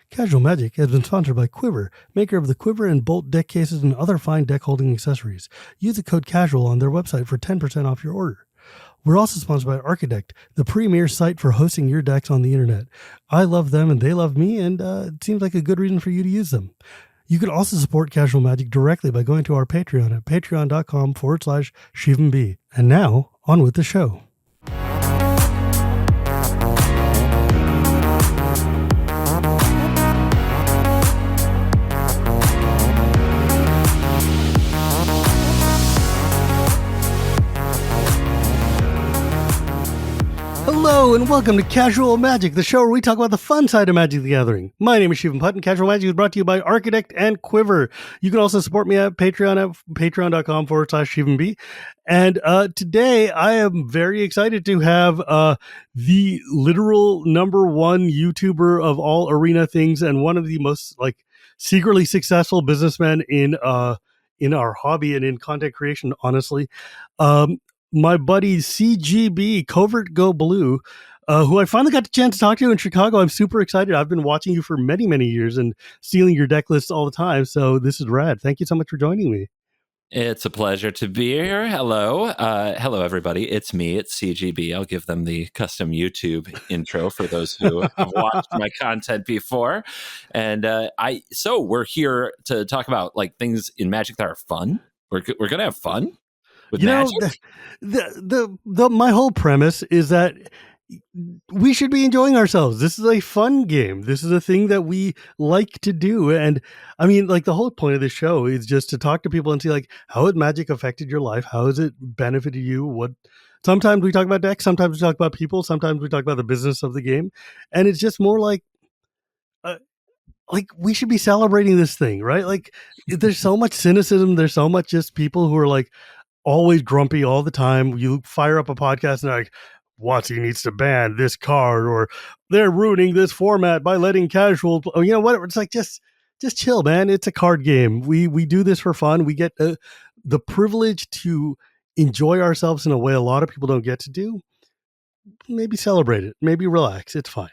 Casual Magic has been sponsored by Quiver, maker of the Quiver and Bolt deck cases and other fine deck holding accessories. Use the code CASUAL on their website for 10% off your order. We're also sponsored by Architect, the premier site for hosting your decks on the internet. I love them and they love me, and it seems like a good reason for you to use them. You can also support Casual Magic directly by going to our Patreon at patreon.com/ShivamB. And now, on with the show. Hello and welcome to Casual Magic, the show where we talk about the fun side of Magic the Gathering. My name is Shivam, and Casual Magic is brought to you by Architect and Quiver. You can also support me at Patreon at patreon.com/ShivamB. And today I am very excited to have the literal number one YouTuber of all arena things and one of the most secretly successful businessmen in our hobby and in content creation, honestly. My buddy CGB, CovertGoBlue, who I finally got the chance to talk to in Chicago. I'm super excited. I've been watching you for many, many years and stealing your deck lists all the time. So this is rad. Thank you so much for joining me. It's a pleasure to be here. Hello. Hello, everybody. It's me. It's CGB. I'll give them the custom YouTube intro for those who have watched my content before. And so we're here to talk about things in Magic that are fun. We're going to have fun. With Magic? My whole premise is that we should be enjoying ourselves. This is a fun game. This is a thing that we like to do. And I mean, the whole point of this show is just to talk to people and see how has Magic affected your life? How has it benefited you? Sometimes we talk about decks, sometimes we talk about people, sometimes we talk about the business of the game. And it's just more we should be celebrating this thing, right? There's so much cynicism. There's so much just people who are always grumpy all the time. You fire up a podcast and they're like, WotC needs to ban this card, or they're ruining this format by letting casual, whatever. It's just chill, man. It's a card game. We do this for fun. We get the privilege to enjoy ourselves in a way a lot of people don't get to do. Maybe celebrate it. Maybe relax. It's fine.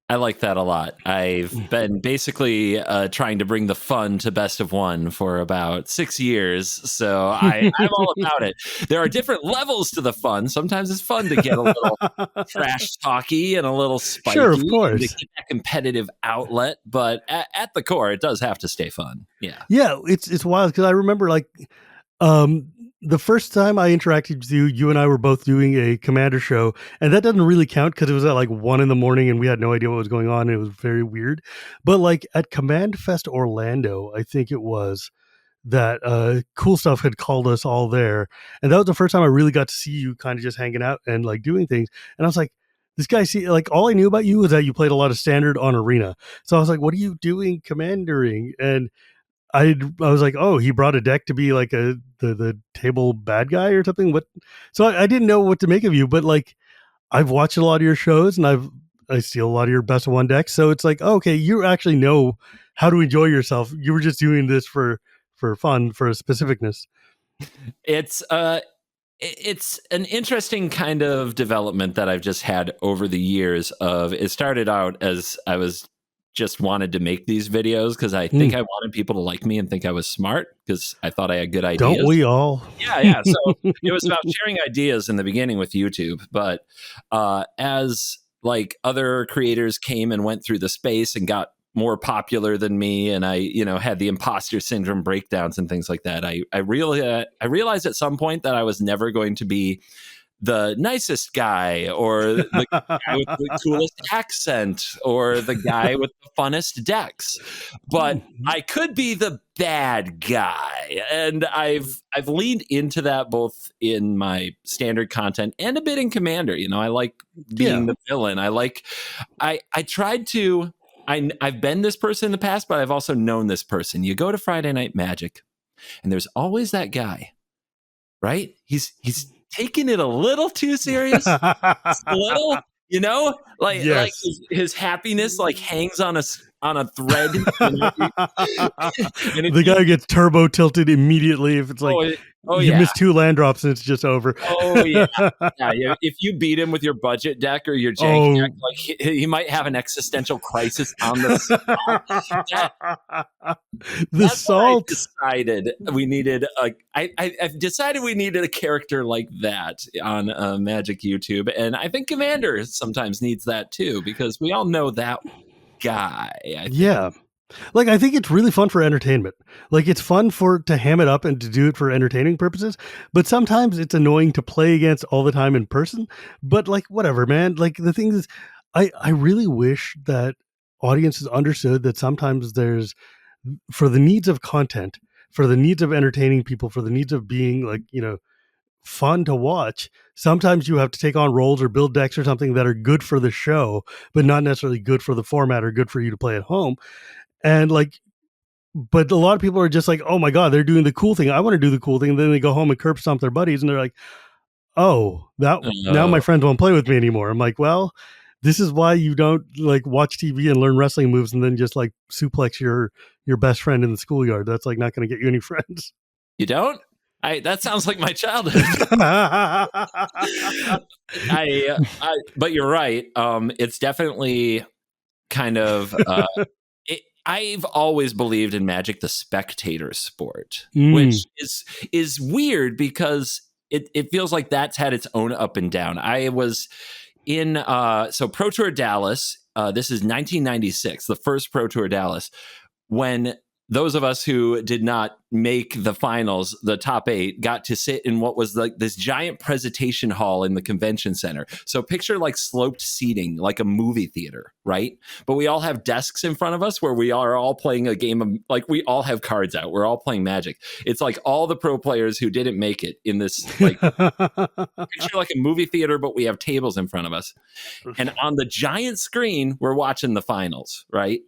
I like that a lot. I've been basically trying to bring the fun to Best of One for about 6 years, so I'm all about it. There are different levels to the fun. Sometimes it's fun to get a little trash talky and a little spiky. Sure, of course. To get that competitive outlet, but at the core, it does have to stay fun. Yeah. Yeah, it's wild because I remember the first time I interacted with you, you and I were both doing a Commander show, and that doesn't really count because it was at 1 a.m. and we had no idea what was going on. And it was very weird. But at Command Fest Orlando, I think it was, that Cool Stuff had called us all there. And that was the first time I really got to see you kind of just hanging out and doing things. And I was like, this guy, all I knew about you was that you played a lot of Standard on Arena. So I was like, what are you doing commandering? And I was like, oh, he brought a deck to be the table bad guy or something. What? So I didn't know what to make of you, but I've watched a lot of your shows and I steal a lot of your Best of One decks. So it's okay, you actually know how to enjoy yourself. You were just doing this for fun, for specificness. It's an interesting kind of development that I've just had over the years. It started out as I was just wanted to make these videos because I think I wanted people to like me and think I was smart because I thought I had good ideas. Don't we all? Yeah. So it was about sharing ideas in the beginning with YouTube. But as other creators came and went through the space and got more popular than me, and I had the imposter syndrome breakdowns and things like that, I realized at some point that I was never going to be the nicest guy or the guy with the coolest accent or the guy with the funnest decks, but I could be the bad guy. And I've leaned into that both in my Standard content and a bit in Commander. I like being the villain. I've been this person in the past, but I've also known this person. You go to Friday Night Magic and there's always that guy, right? He's taking it a little too serious, a little, his happiness hangs on a thread. The guy gets turbo tilted immediately if it's Oh You yeah. miss 2 land drops and it's just over. Oh yeah. Yeah. If you beat him with your budget deck or your jank deck, Oh. like he might have an existential crisis on the spot. That, The that's when I salt. decided we needed I've decided we needed a character like that on Magic YouTube, and I think Commander sometimes needs that too, because we all know that guy. I think. Yeah. Like, I think it's really fun for entertainment. Like, it's fun to ham it up and to do it for entertaining purposes, but sometimes it's annoying to play against all the time in person. But, like, whatever, man. Like, the thing is, I really wish that audiences understood that sometimes there's, for the needs of content, for the needs of entertaining people, for the needs of being, like, fun to watch, sometimes you have to take on roles or build decks or something that are good for the show, but not necessarily good for the format or good for you to play at home. And, like, but a lot of people are just like, oh my God, they're doing the cool thing. I want to do the cool thing. And then they go home and curb stomp their buddies and they're like, oh, that now my Oh, friends won't play with me anymore. I'm like, well, this is why you don't like watch TV and learn wrestling moves and then just like suplex your best friend in the schoolyard. That's like not going to get you any friends. you don't? That sounds like my childhood. But you're right. It's definitely kind of I've always believed in Magic the spectator sport, which is weird because it feels like that's had its own up and down. I was in so Pro Tour Dallas. This is 1996, the first Pro Tour Dallas, when those of us who did not make the finals, the top 8, got to sit in what was like this giant presentation hall in the convention center. So picture like sloped seating, like a movie theater, right? But we all have desks in front of us where we are all playing a game of, like, we all have cards out. We're all playing Magic. It's like all the pro players who didn't make it in this, like, picture like a movie theater, but we have tables in front of us. And on the giant screen, we're watching the finals, right?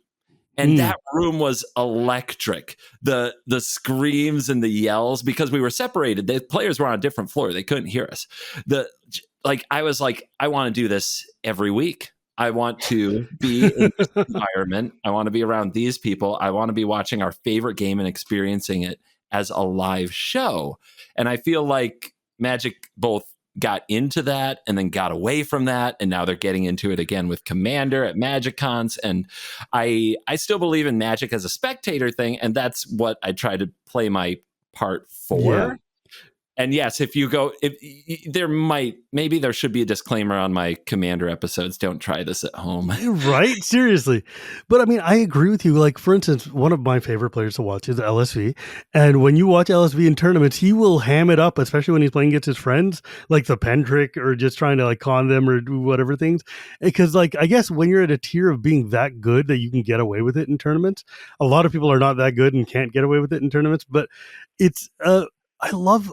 And that room was electric. The screams and the yells, because we were separated. The players were on a different floor. They couldn't hear us. I was like, I want to do this every week. I want to be in this environment. I want to be around these people. I want to be watching our favorite game and experiencing it as a live show. And I feel like Magic both got into that and then got away from that, and now they're getting into it again with Commander at Magic Cons. And I still believe in Magic as a spectator thing, and that's what I try to play my part for. Yeah. And yes, if maybe there should be a disclaimer on my Commander episodes. Don't try this at home. Right? Seriously. But I mean, I agree with you. Like, for instance, one of my favorite players to watch is LSV. And when you watch LSV in tournaments, he will ham it up, especially when he's playing against his friends, like the pen trick or just trying to like con them or do whatever things. Because, like, I guess when you're at a tier of being that good that you can get away with it in tournaments, a lot of people are not that good and can't get away with it in tournaments. But it's, I love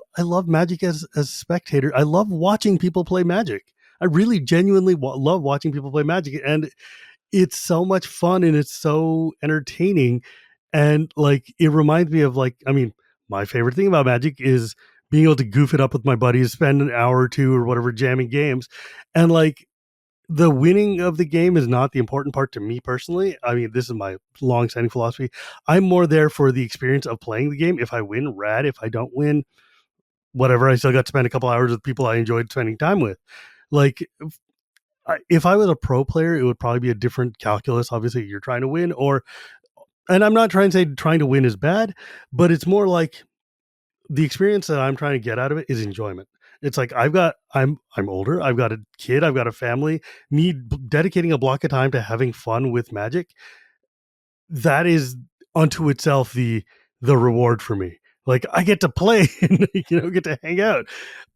Magic as a spectator. I love watching people play Magic. I really genuinely love watching people play Magic, and it's so much fun and it's so entertaining. And like, it reminds me of, like, I mean, my favorite thing about Magic is being able to goof it up with my buddies, spend an hour or two or whatever jamming games. And like, the winning of the game is not the important part to me personally. I mean, this is my long-standing philosophy. I'm more there for the experience of playing the game. If I win, rad. If I don't win, whatever. I still got to spend a couple hours with people I enjoyed spending time with. Like, if I was a pro player, it would probably be a different calculus. Obviously, you're trying to win, and I'm not trying to say trying to win is bad, but it's more like the experience that I'm trying to get out of it is enjoyment. It's like I'm older. I've got a kid. I've got a family. Me dedicating a block of time to having fun with Magic, that is unto itself the reward for me. Like, I get to play and get to hang out.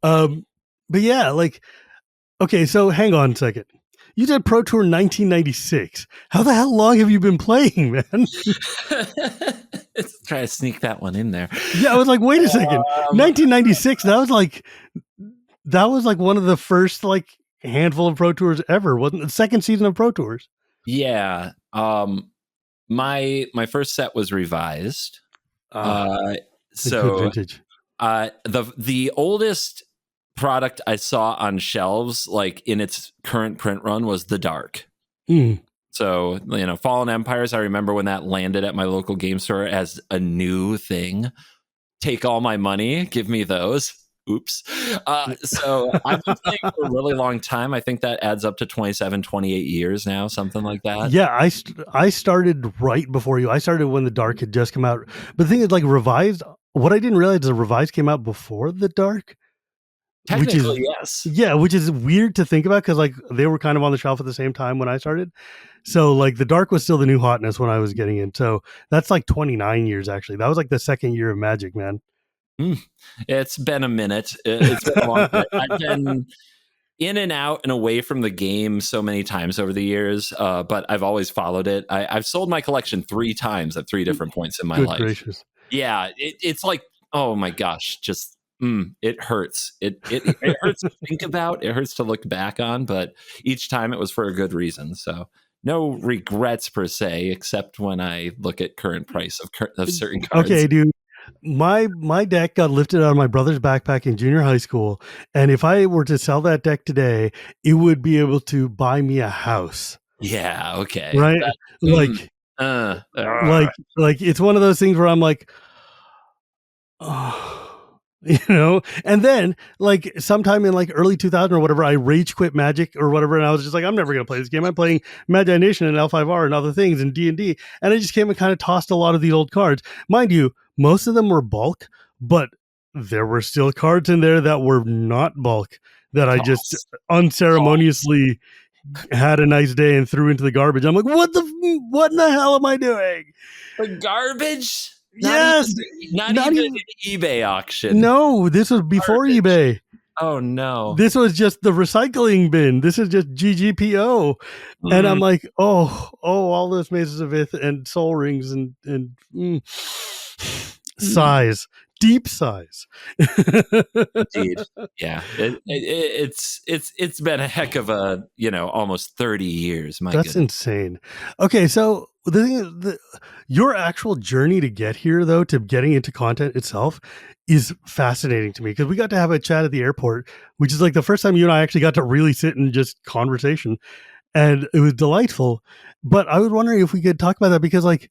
But yeah, like, okay, so hang on a second. You did Pro Tour 1996. How the hell long have you been playing, man? Let's try to sneak that one in there. Yeah, I was like, wait a second. 1996, that was like one of the first like handful of Pro Tours ever, wasn't it? The second season of Pro Tours. Yeah. My first set was revised. So vintage. The oldest product I saw on shelves, like in its current print run, was The Dark. So, Fallen Empires, I remember when that landed at my local game store as a new thing. take all my money, give me those. Oops. So I've been playing for a really long time. I think that adds up to 27, 28 years now, something like that. Yeah, I started right before you. I started when the Dark had just come out. But the thing is, like, Revised, what I didn't realize is the Revised came out before the Dark, which is, Technically, yes. yeah, which is weird to think about because, like, they were kind of on the shelf at the same time when I started. So, like, the Dark was still the new hotness when I was getting in. So that's like 29 years, actually. That was like the second year of Magic, man. It's been a minute. It's been a long bit. I've been in and out and away from the game so many times over the years, but I've always followed it. I've sold my collection 3 times at 3 different points in my Good life. gracious. Yeah, it's like, oh my gosh, just it hurts. It hurts to think about. It hurts to look back on, but each time it was for a good reason. So no regrets per se, except when I look at current price of certain cards. Okay, dude. My deck got lifted out of my brother's backpack in junior high school, and if I were to sell that deck today, it would be able to buy me a house. Yeah. Okay. Right? That, Like uh, like it's one of those things where I'm like, oh, and then like sometime in like early 2000 or whatever, I rage quit Magic or whatever, and I was just like, I'm never gonna play this game. I'm playing Magi Nation and L5R and other things and D&D, and I just came and kind of tossed a lot of these old cards. Mind you, most of them were bulk, but there were still cards in there that were not bulk that I just unceremoniously had a nice day and threw into the garbage. I'm like, what in the hell am I doing? the garbage. Yes, not even an eBay auction. No, this was before Garbage. eBay. Oh no. This was just the recycling bin. This is just GGPO. And I'm like, oh, all those Mazes of Ith and Soul Rings and sighs, deep sighs. Indeed. Yeah. It's been a heck of a, almost 30 years. My That's goodness. insane. Okay, so the thing is, your actual journey to get here, though, to getting into content itself, is fascinating to me because we got to have a chat at the airport, which is like the first time you and I actually got to really sit and just conversation, and it was delightful. But I was wondering if we could talk about that because, like,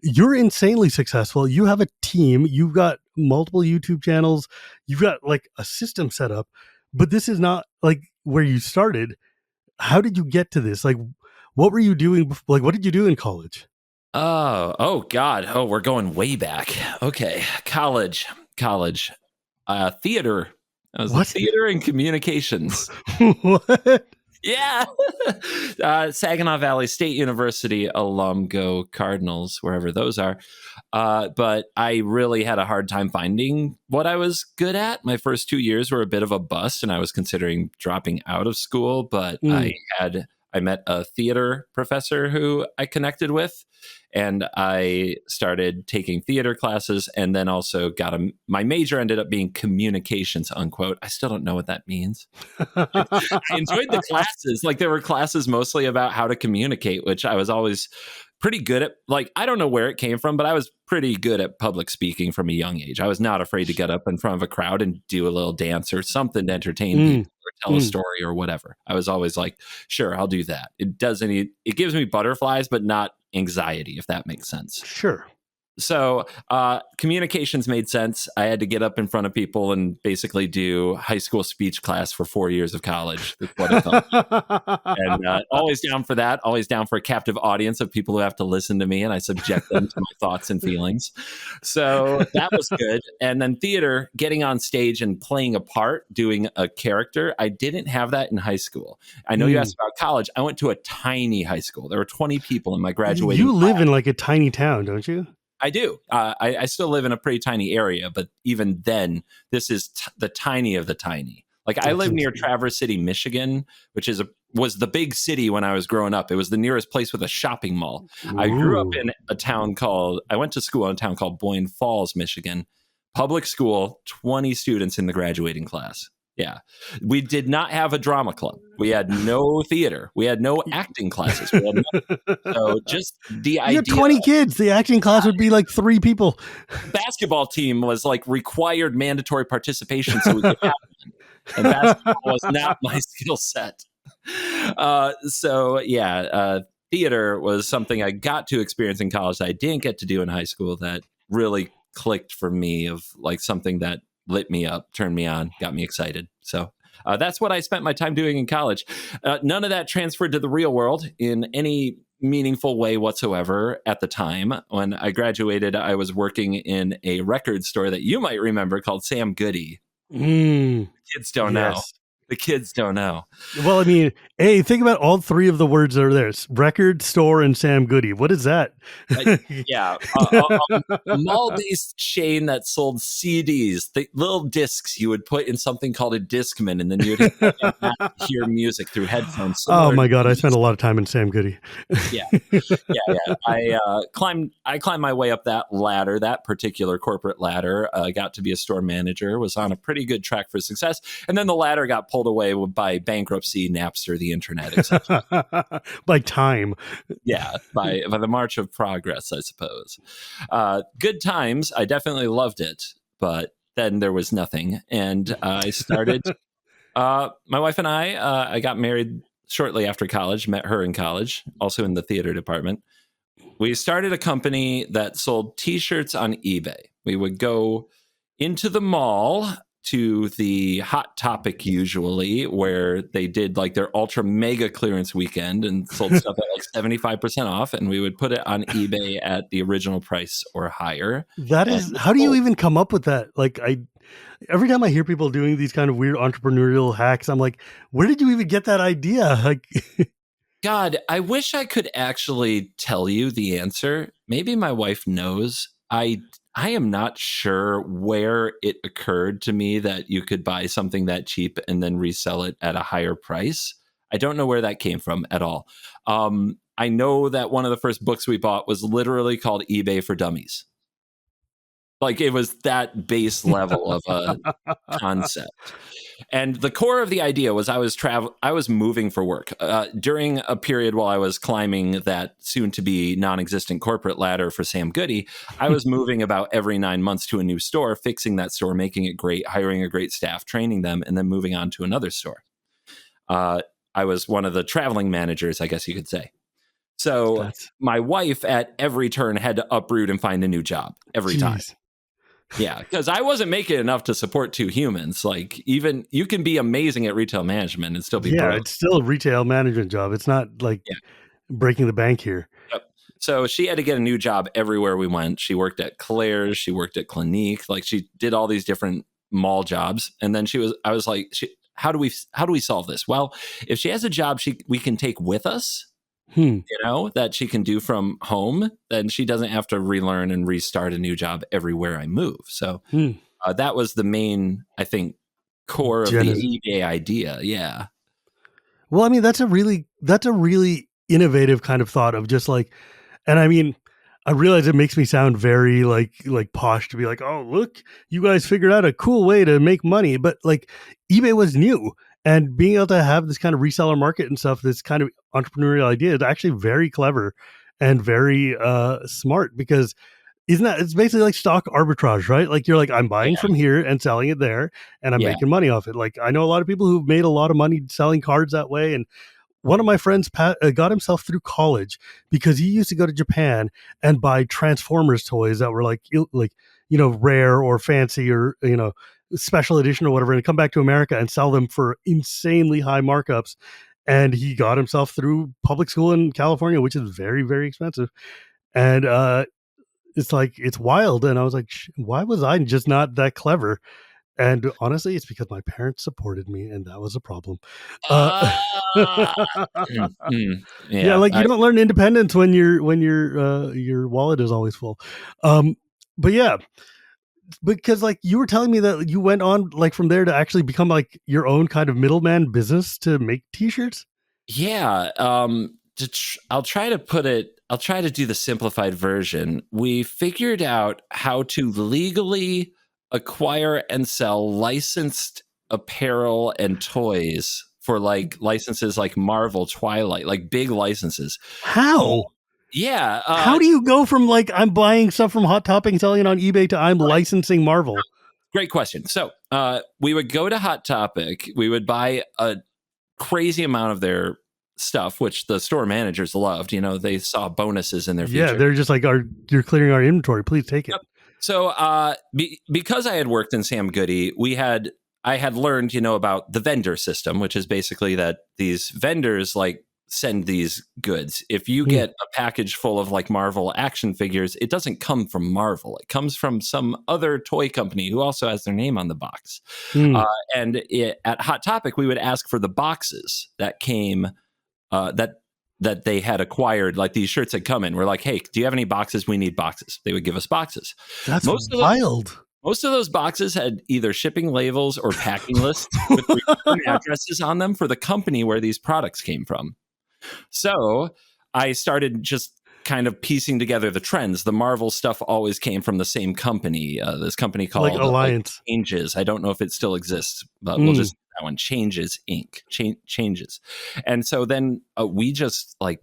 you're insanely successful. You have a team. You've got multiple YouTube channels. You've got like a system set up, but this is not like where you started. How did you get to this? Like, what were you doing? Like, what did you do in college? Oh God. Oh, we're going way back. Okay. College, theater. I was in theater and communications. What? Yeah. Saginaw Valley State University alum, go Cardinals, wherever those are. But I really had a hard time finding what I was good at. My first 2 years were a bit of a bust, and I was considering dropping out of school. But I met a theater professor who I connected with, and I started taking theater classes, and then also my major ended up being communications, unquote. I still don't know what that means. I enjoyed the classes. Like, there were classes mostly about how to communicate, which I was always pretty good at. Like, I don't know where it came from, but I was pretty good at public speaking from a young age. I was not afraid to get up in front of a crowd and do a little dance or something to entertain people or tell a story or whatever. I was always like, sure, I'll do that. It gives me butterflies, but not anxiety, if that makes sense. Sure. So communications made sense. I had to get up in front of people and basically do high school speech class for 4 years of college. That's what I thought. And always down for that. Always down for a captive audience of people who have to listen to me, and I subject them to my thoughts and feelings. So that was good. And then theater, getting on stage and playing a part, doing a character. I didn't have that in high school. I know you asked about college. I went to a tiny high school. There were 20 people in my graduating You live class. in like a tiny town, don't you? I do. I still live in a pretty tiny area, but even then, this is the tiny of the tiny. Like, I live near Traverse City, Michigan, which was the big city when I was growing up. It was the nearest place with a shopping mall. Ooh. I grew up in I went to school in a town called Boyne Falls, Michigan. Public school, 20 students in the graduating class. Yeah. We did not have a drama club. We had no theater. We had no acting classes. So just the idea. You had 20 kids. The acting class would be like 3 people. Basketball team was like required mandatory participation so we could have one. And basketball was not my skill set. Theater was something I got to experience in college that I didn't get to do in high school that really clicked for me of like something that lit me up, turned me on, got me excited. So that's what I spent my time doing in college. None of that transferred to the real world in any meaningful way whatsoever at the time. When I graduated, I was working in a record store that you might remember called Sam Goody. Kids don't know. Yes. The kids don't know. Well, I mean, hey, think about all three of the words that are there: record store and Sam Goody. What is that? Yeah, a mall-based chain that sold CDs, the little discs you would put in something called a Discman, and then you'd hear music through headphones. Oh my God, I spent a lot of time in Sam Goody. Yeah. I climbed my way up that ladder, that particular corporate ladder. Got to be a store manager, was on a pretty good track for success, and then the ladder got pulled away by bankruptcy, Napster, the internet, etc. By time. Yeah, by the march of progress, I suppose. Good times. I definitely loved it, but then there was nothing, and I started. My wife and I got married shortly after college. Met her in college, also in the theater department. We started a company that sold T-shirts on eBay. We would go into the mall to the Hot Topic usually, where they did like their ultra mega clearance weekend and sold stuff at like 75% off, and we would put it on eBay at the original price or higher. That is, how do you even come up with that? Like, every time I hear people doing these kind of weird entrepreneurial hacks, I'm like, where did you even get that idea? Like, God, I wish I could actually tell you the answer. Maybe my wife knows. I am not sure where it occurred to me that you could buy something that cheap and then resell it at a higher price. I don't know where that came from at all. I know that one of the first books we bought was literally called eBay for Dummies. Like it was that base level of a concept. And the core of the idea was I was moving for work during a period while I was climbing that soon to be non-existent corporate ladder for Sam Goody. I was moving about every 9 months to a new store, fixing that store, making it great, hiring a great staff, training them, and then moving on to another store. I was one of the traveling managers, I guess you could say. So my wife at every turn had to uproot and find a new job every time. Yeah, because I wasn't making enough to support two humans. Like, even you can be amazing at retail management and still be broke. It's still a retail management job. It's not like breaking the bank here. Yep. So she had to get a new job everywhere we went. She worked at Claire's, she worked at Clinique, like she did all these different mall jobs. And then I was like, how do we solve this? Well, if she has a job we can take with us, that she can do from home, then she doesn't have to relearn and restart a new job everywhere I move. So that was the main, I think, core of the eBay idea. Yeah. Well, I mean, that's a really innovative kind of thought of just like, and I mean, I realize it makes me sound very like posh to be like, oh, look, you guys figured out a cool way to make money. But like eBay was new. And being able to have this kind of reseller market and stuff, this kind of entrepreneurial idea is actually very clever and very smart, because it's basically like stock arbitrage, right? Like you're like, I'm buying from here and selling it there and I'm making money off it. Like I know a lot of people who've made a lot of money selling cards that way. And one of my friends got himself through college because he used to go to Japan and buy Transformers toys that were like, rare or fancy or, special edition or whatever, and come back to America and sell them for insanely high markups. And he got himself through public school in California, which is very, very expensive. And it's like, it's wild. And I was like, why was I just not that clever? And honestly, it's because my parents supported me, and that was a problem. Yeah, like you don't learn independence when your wallet is always full. But yeah, because like you were telling me that you went on like from there to actually become like your own kind of middleman business to make T-shirts. Yeah. I'll try to do the simplified version. We figured out how to legally acquire and sell licensed apparel and toys for like licenses like Marvel, Twilight, like big licenses. How? Yeah. How do you go from like, I'm buying stuff from Hot Topic and selling it on eBay to I'm licensing Marvel? Great question. So we would go to Hot Topic. We would buy a crazy amount of their stuff, which the store managers loved. They saw bonuses in their future. Yeah, they're just like, you're clearing our inventory. Please take it. Yep. So, because I had worked in Sam Goody, I had learned, about the vendor system, which is basically that these vendors like send these goods. If you Hmm. get a package full of like Marvel action figures, it doesn't come from Marvel. It comes from some other toy company who also has their name on the box. Hmm. Uh, at Hot Topic, we would ask for the boxes that came that they had acquired, like these shirts had come in. We're like, hey, do you have any boxes? We need boxes. They would give us boxes. That's Most of the, wild. most of those boxes had either shipping labels or packing lists with return addresses on them for the company where these products came from. So I started just kind of piecing together the trends. The Marvel stuff always came from the same company. This company Like called Alliance. Changes. I don't know if it still exists, but we'll Hmm. just that one, Changes Inc. Changes. And so then we just like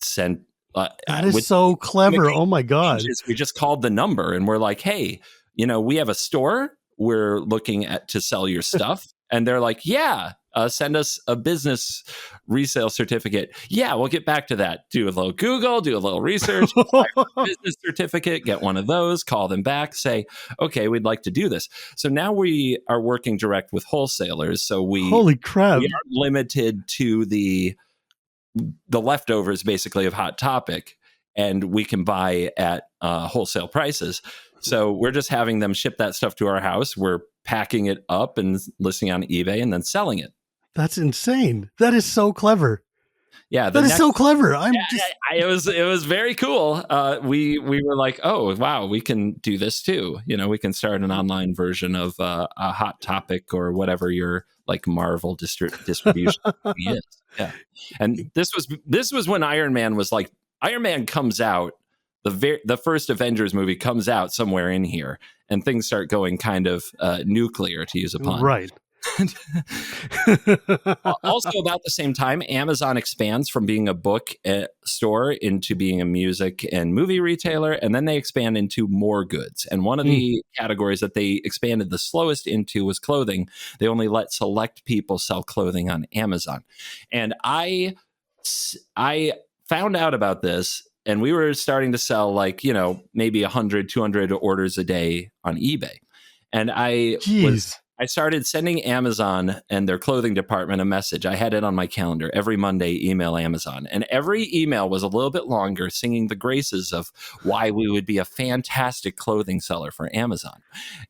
sent That is with so clever. communication Oh my God. Changes. We just called the number and we're like, hey, we have a store. We're looking to sell your stuff. And they're like, yeah, send us a business resale certificate. Yeah, we'll get back to that. Do a little Google, do a little research, apply for a business certificate, get one of those, call them back, say, okay, we'd like to do this. So now we are working direct with wholesalers. So Holy crap. we aren't limited to the leftovers basically of Hot Topic, and we can buy at wholesale prices. So we're just having them ship that stuff to our house. We're packing it up and listing on eBay and then selling it. That's insane. That is so clever. Yeah, That is so clever. it was very cool. We were like, oh wow, we can do this too. We can start an online version of a Hot Topic or whatever your like Marvel distribution is. Yeah, and this was when Iron Man was like, Iron Man comes out, the first Avengers movie comes out somewhere in here, and things start going kind of nuclear, to use a pun. Right. Also, about the same time, Amazon expands from being a book store into being a music and movie retailer, and then they expand into more goods. And one of the categories that they expanded the slowest into was clothing. They only let select people sell clothing on Amazon. And I found out about this, and we were starting to sell like, maybe 100, 200 orders a day on eBay. And I started sending Amazon and their clothing department a message. I had it on my calendar every Monday, email Amazon. And every email was a little bit longer, singing the graces of why we would be a fantastic clothing seller for Amazon.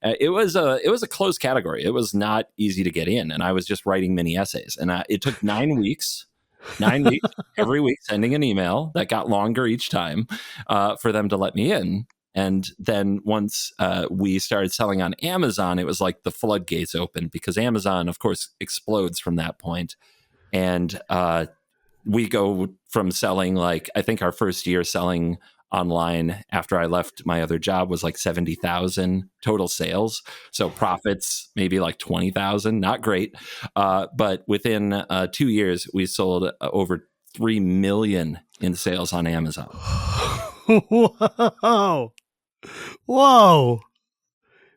It was a closed category. It was not easy to get in. And I was just writing mini essays. And it took 9 weeks. 9 weeks, every week, sending an email that got longer each time for them to let me in. And then once we started selling on Amazon, it was like the floodgates opened, because Amazon, of course, explodes from that point. And we go from selling, like, I think our first year selling online after I left my other job was like 70,000 total sales. So profits, maybe like 20,000, not great. But within 2 years, we sold over 3 million in sales on Amazon. Wow. Whoa.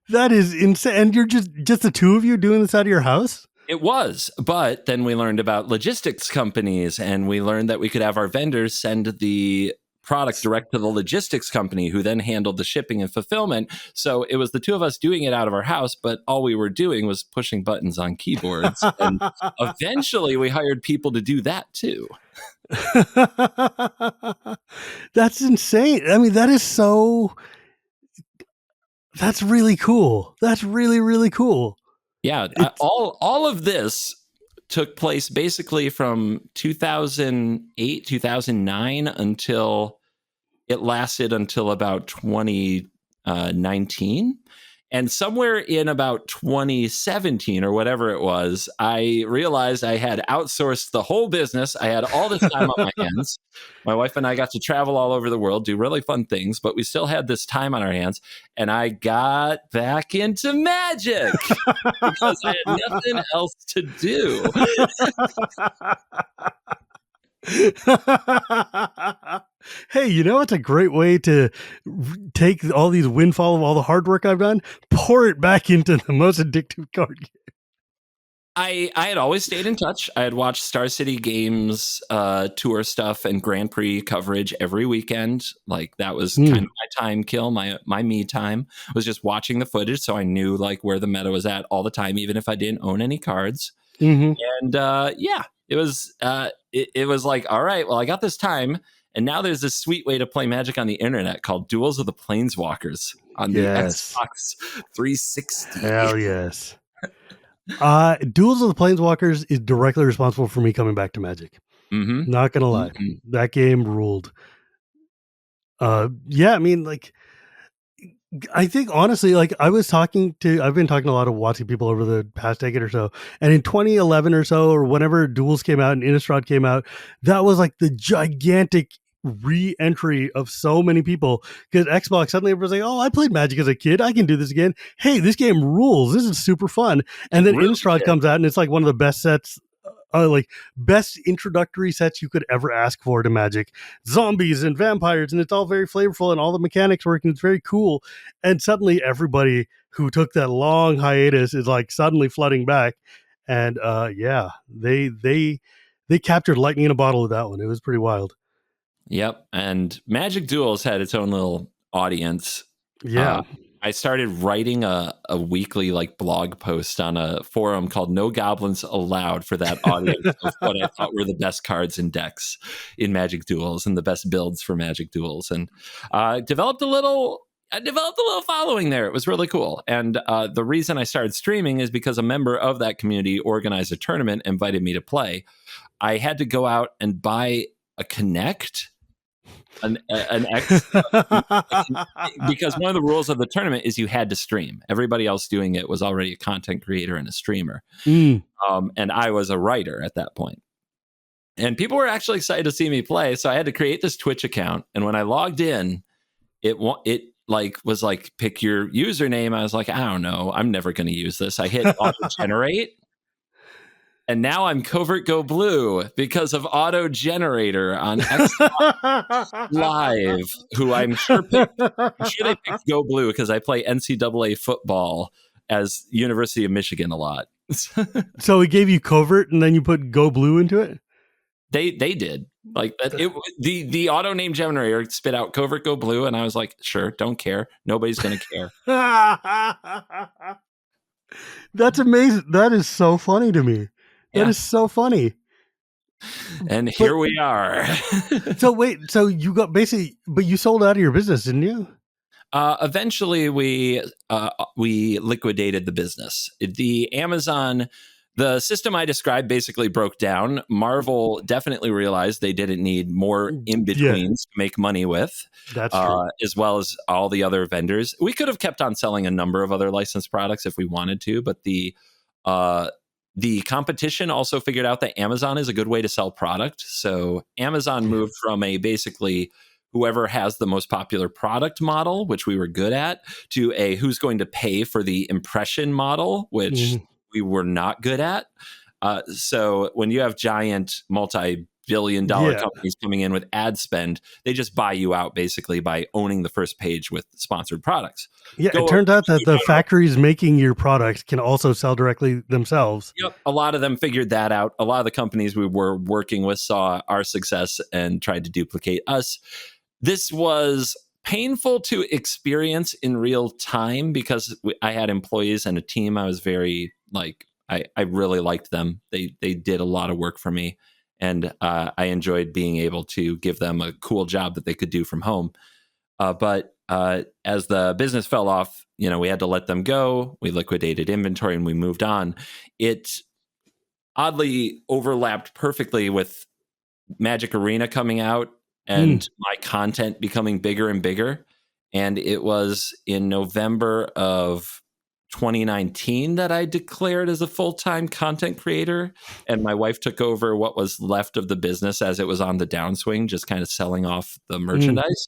That is insane. And you're just the two of you doing this out of your house? It was, but then we learned about logistics companies, and we learned that we could have our vendors send the product direct to the logistics company, who then handled the shipping and fulfillment. So it was the two of us doing it out of our house, but all we were doing was pushing buttons on keyboards. And eventually we hired people to do that too. That's insane. I mean, that's really cool. That's really, really cool. Yeah. All of this took place basically from 2008, 2009 until it lasted until about 2019. And somewhere in about 2017 or whatever it was, I realized I had outsourced the whole business. I had all this time on my hands. My wife and I got to travel all over the world, do really fun things, but we still had this time on our hands. And I got back into magic because I had nothing else to do. Hey, it's a great way to take all these windfall of all the hard work I've done, pour it back into the most addictive card game. I had always stayed in touch. I had watched Star City Games tour stuff and Grand Prix coverage every weekend. Like that was kind of my time kill, my me time was just watching the footage, so I knew like where the meta was at all the time, even if I didn't own any cards. Mm-hmm. And yeah, it was like, all right, well, I got this time, and now there's this sweet way to play Magic on the internet called Duels of the Planeswalkers on the Yes. Xbox 360. Hell yes. Duels of the Planeswalkers is directly responsible for me coming back to Magic. Mm-hmm. Not gonna lie, that game ruled. Yeah, I mean, like, I think honestly, like I've been talking to a lot of WotC people over the past decade or so, and in 2011 or so, or whenever Duels came out and Innistrad came out, that was like the gigantic re-entry of so many people, because Xbox suddenly everyone's like, oh, I played Magic as a kid, I can do this again. Hey, this game rules. This is super fun. And then really Innistrad comes out, and it's like one of the best sets. Like best introductory sets you could ever ask for to Magic. Zombies and vampires, and it's all very flavorful, and all the mechanics work, and it's very cool. And suddenly everybody who took that long hiatus is like suddenly flooding back. And yeah, they captured lightning in a bottle with that one. It was pretty wild. Yep. And Magic Duels had its own little audience. Yeah. I started writing a weekly like blog post on a forum called No Goblins Allowed for that audience of what I thought were the best cards and decks in Magic Duels and the best builds for Magic Duels. And I developed a little following there. It was really cool. And the reason I started streaming is because a member of that community organized a tournament, invited me to play. I had to go out and buy a Connect. An X, because one of the rules of the tournament is you had to stream. Everybody else doing it was already a content creator and a streamer. And I was a writer at that point. And people were actually excited to see me play. So I had to create this Twitch account. And when I logged in, it like was like, pick your username. I was like, I don't know. I'm never going to use this. I hit auto generate. And now I'm CovertGoBlue because of Auto Generator on Xbox Live, who I'm sure they picked Go Blue because I play NCAA football as University of Michigan a lot. So it gave you Covert, and then you put Go Blue into it? They did. Like that, the auto name generator spit out CovertGoBlue, and I was like, sure, don't care. Nobody's going to care. That's amazing. That is so funny to me. That is so funny. And here we are. So wait, so you got basically, but you sold out of your business, didn't you? Eventually, we liquidated the business. The system I described basically broke down. Marvel definitely realized they didn't need more in-betweens to make money with. That's true. As well as all the other vendors. We could have kept on selling a number of other licensed products if we wanted to, but the competition also figured out that Amazon is a good way to sell product. So Amazon moved from a basically whoever has the most popular product model, which we were good at, to a who's going to pay for the impression model, which we were not good at. So when you have giant multi-billion-dollar companies coming in with ad spend, they just buy you out basically by owning the first page with sponsored products. Yeah, it turned out that the factories making your product can also sell directly themselves. Yep, a lot of them figured that out. A lot of the companies we were working with saw our success and tried to duplicate us. This was painful to experience in real time because I had employees and a team. I was very I really liked them. They did a lot of work for me, and I enjoyed being able to give them a cool job that they could do from home. But as the business fell off, we had to let them go. We liquidated inventory and we moved on. It oddly overlapped perfectly with Magic Arena coming out and my content becoming bigger and bigger. And it was in November of 2019 that I declared as a full-time content creator, and my wife took over what was left of the business as it was on the downswing, just kind of selling off the merchandise.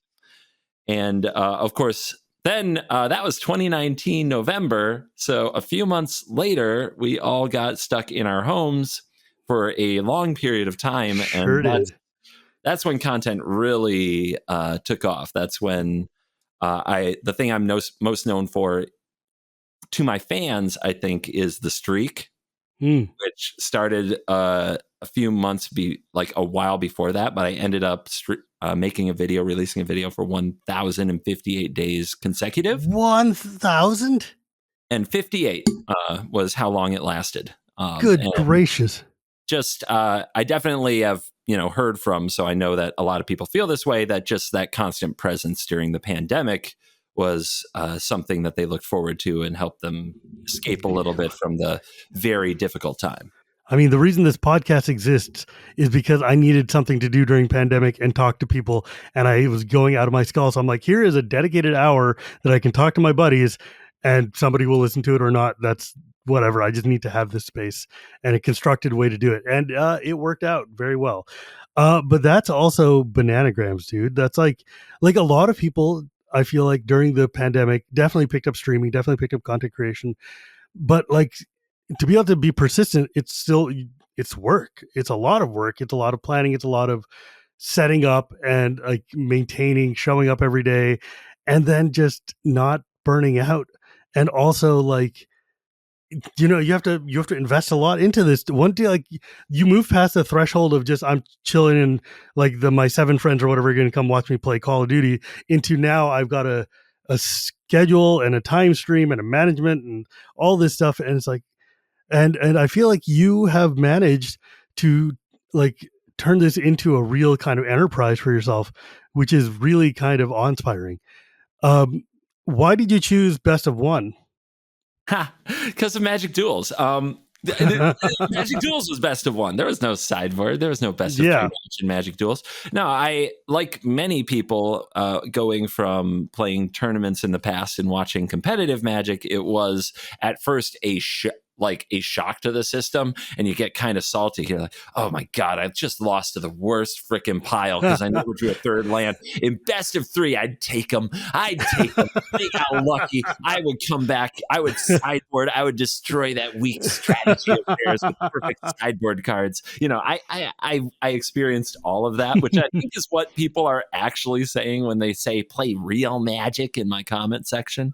And of course, then that was 2019 November. So a few months later, we all got stuck in our homes for a long period of time. And that's when content really took off. That's when the thing I'm most known for to my fans, I think, is the streak. Mm. which started a few months like a while before that, but I ended up releasing a video for 1,058 days consecutive. 1,000? And 58 was how long it lasted. Good And gracious. just I definitely have heard from, so I know that a lot of people feel this way, that just that constant presence during the pandemic was something that they looked forward to and helped them escape a little bit from the very difficult time. I mean, the reason this podcast exists is because I needed something to do during pandemic and talk to people, and I was going out of my skull. So I'm like, here is a dedicated hour that I can talk to my buddies, and somebody will listen to it or not. That's whatever. I just need to have this space and a constructed way to do it, and it worked out very well. But that's also bananagrams, dude. That's like a lot of people. I feel like during the pandemic, definitely picked up streaming, definitely picked up content creation, but like to be able to be persistent, it's work. It's a lot of work. It's a lot of planning. It's a lot of setting up and like maintaining, showing up every day, and then just not burning out. And also like, you have to invest a lot into this. One day, like you move past the threshold of just I'm chilling and like my 7 friends or whatever are going to come watch me play Call of Duty into now I've got a schedule and a time stream and a management and all this stuff. And it's like, and I feel like you have managed to like turn this into a real kind of enterprise for yourself, which is really kind of awe-inspiring. Why did you choose best of one? Because of Magic Duels. Magic Duels was best of one. There was no sideboard. There was no best of 3 match in Magic Duels. No, I, like many people, going from playing tournaments in the past and watching competitive Magic, it was at first a shock to the system, and you get kind of salty. You're like, oh my God, I've just lost to the worst freaking pile because I never drew a 3rd land. In best of 3, I'd take them. They got lucky. I would come back. I would sideboard. I would destroy that weak strategy of theirs with perfect sideboard cards. I experienced all of that, which I think is what people are actually saying when they say play real Magic in my comment section.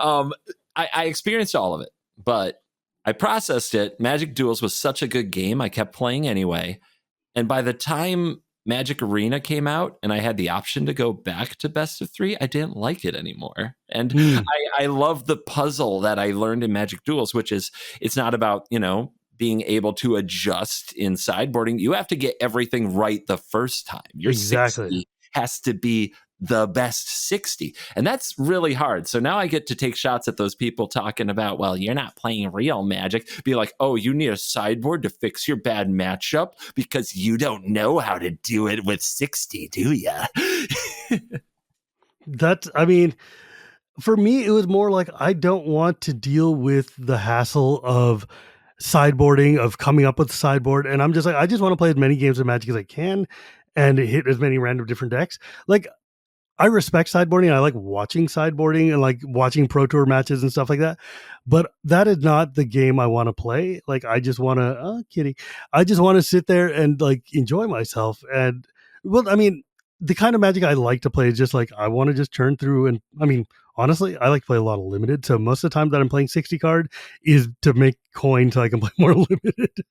I experienced all of it. But I processed it. Magic Duels was such a good game. I kept playing anyway. And by the time Magic Arena came out and I had the option to go back to best of 3, I didn't like it anymore. And I love the puzzle that I learned in Magic Duels, which is it's not about, being able to adjust in sideboarding. You have to get everything right the first time. Your 60 has to be the best 60. And that's really hard. So now I get to take shots at those people talking about, well, you're not playing real Magic. Be like, oh, you need a sideboard to fix your bad matchup because you don't know how to do it with 60, do you? I mean, for me, it was more like I don't want to deal with the hassle of sideboarding, of coming up with the sideboard. And I'm just like, I just want to play as many games of Magic as I can and hit as many random different decks. Like, I respect sideboarding. I like watching sideboarding and like watching Pro Tour matches and stuff like that. But that is not the game I want to play. Like, I just want to, kitty. I just want to sit there and like enjoy myself. And well, I mean, the kind of Magic I like to play is just like, I want to just turn through. And I mean, honestly, I like to play a lot of limited. So most of the time that I'm playing 60 card is to make coin so I can play more limited.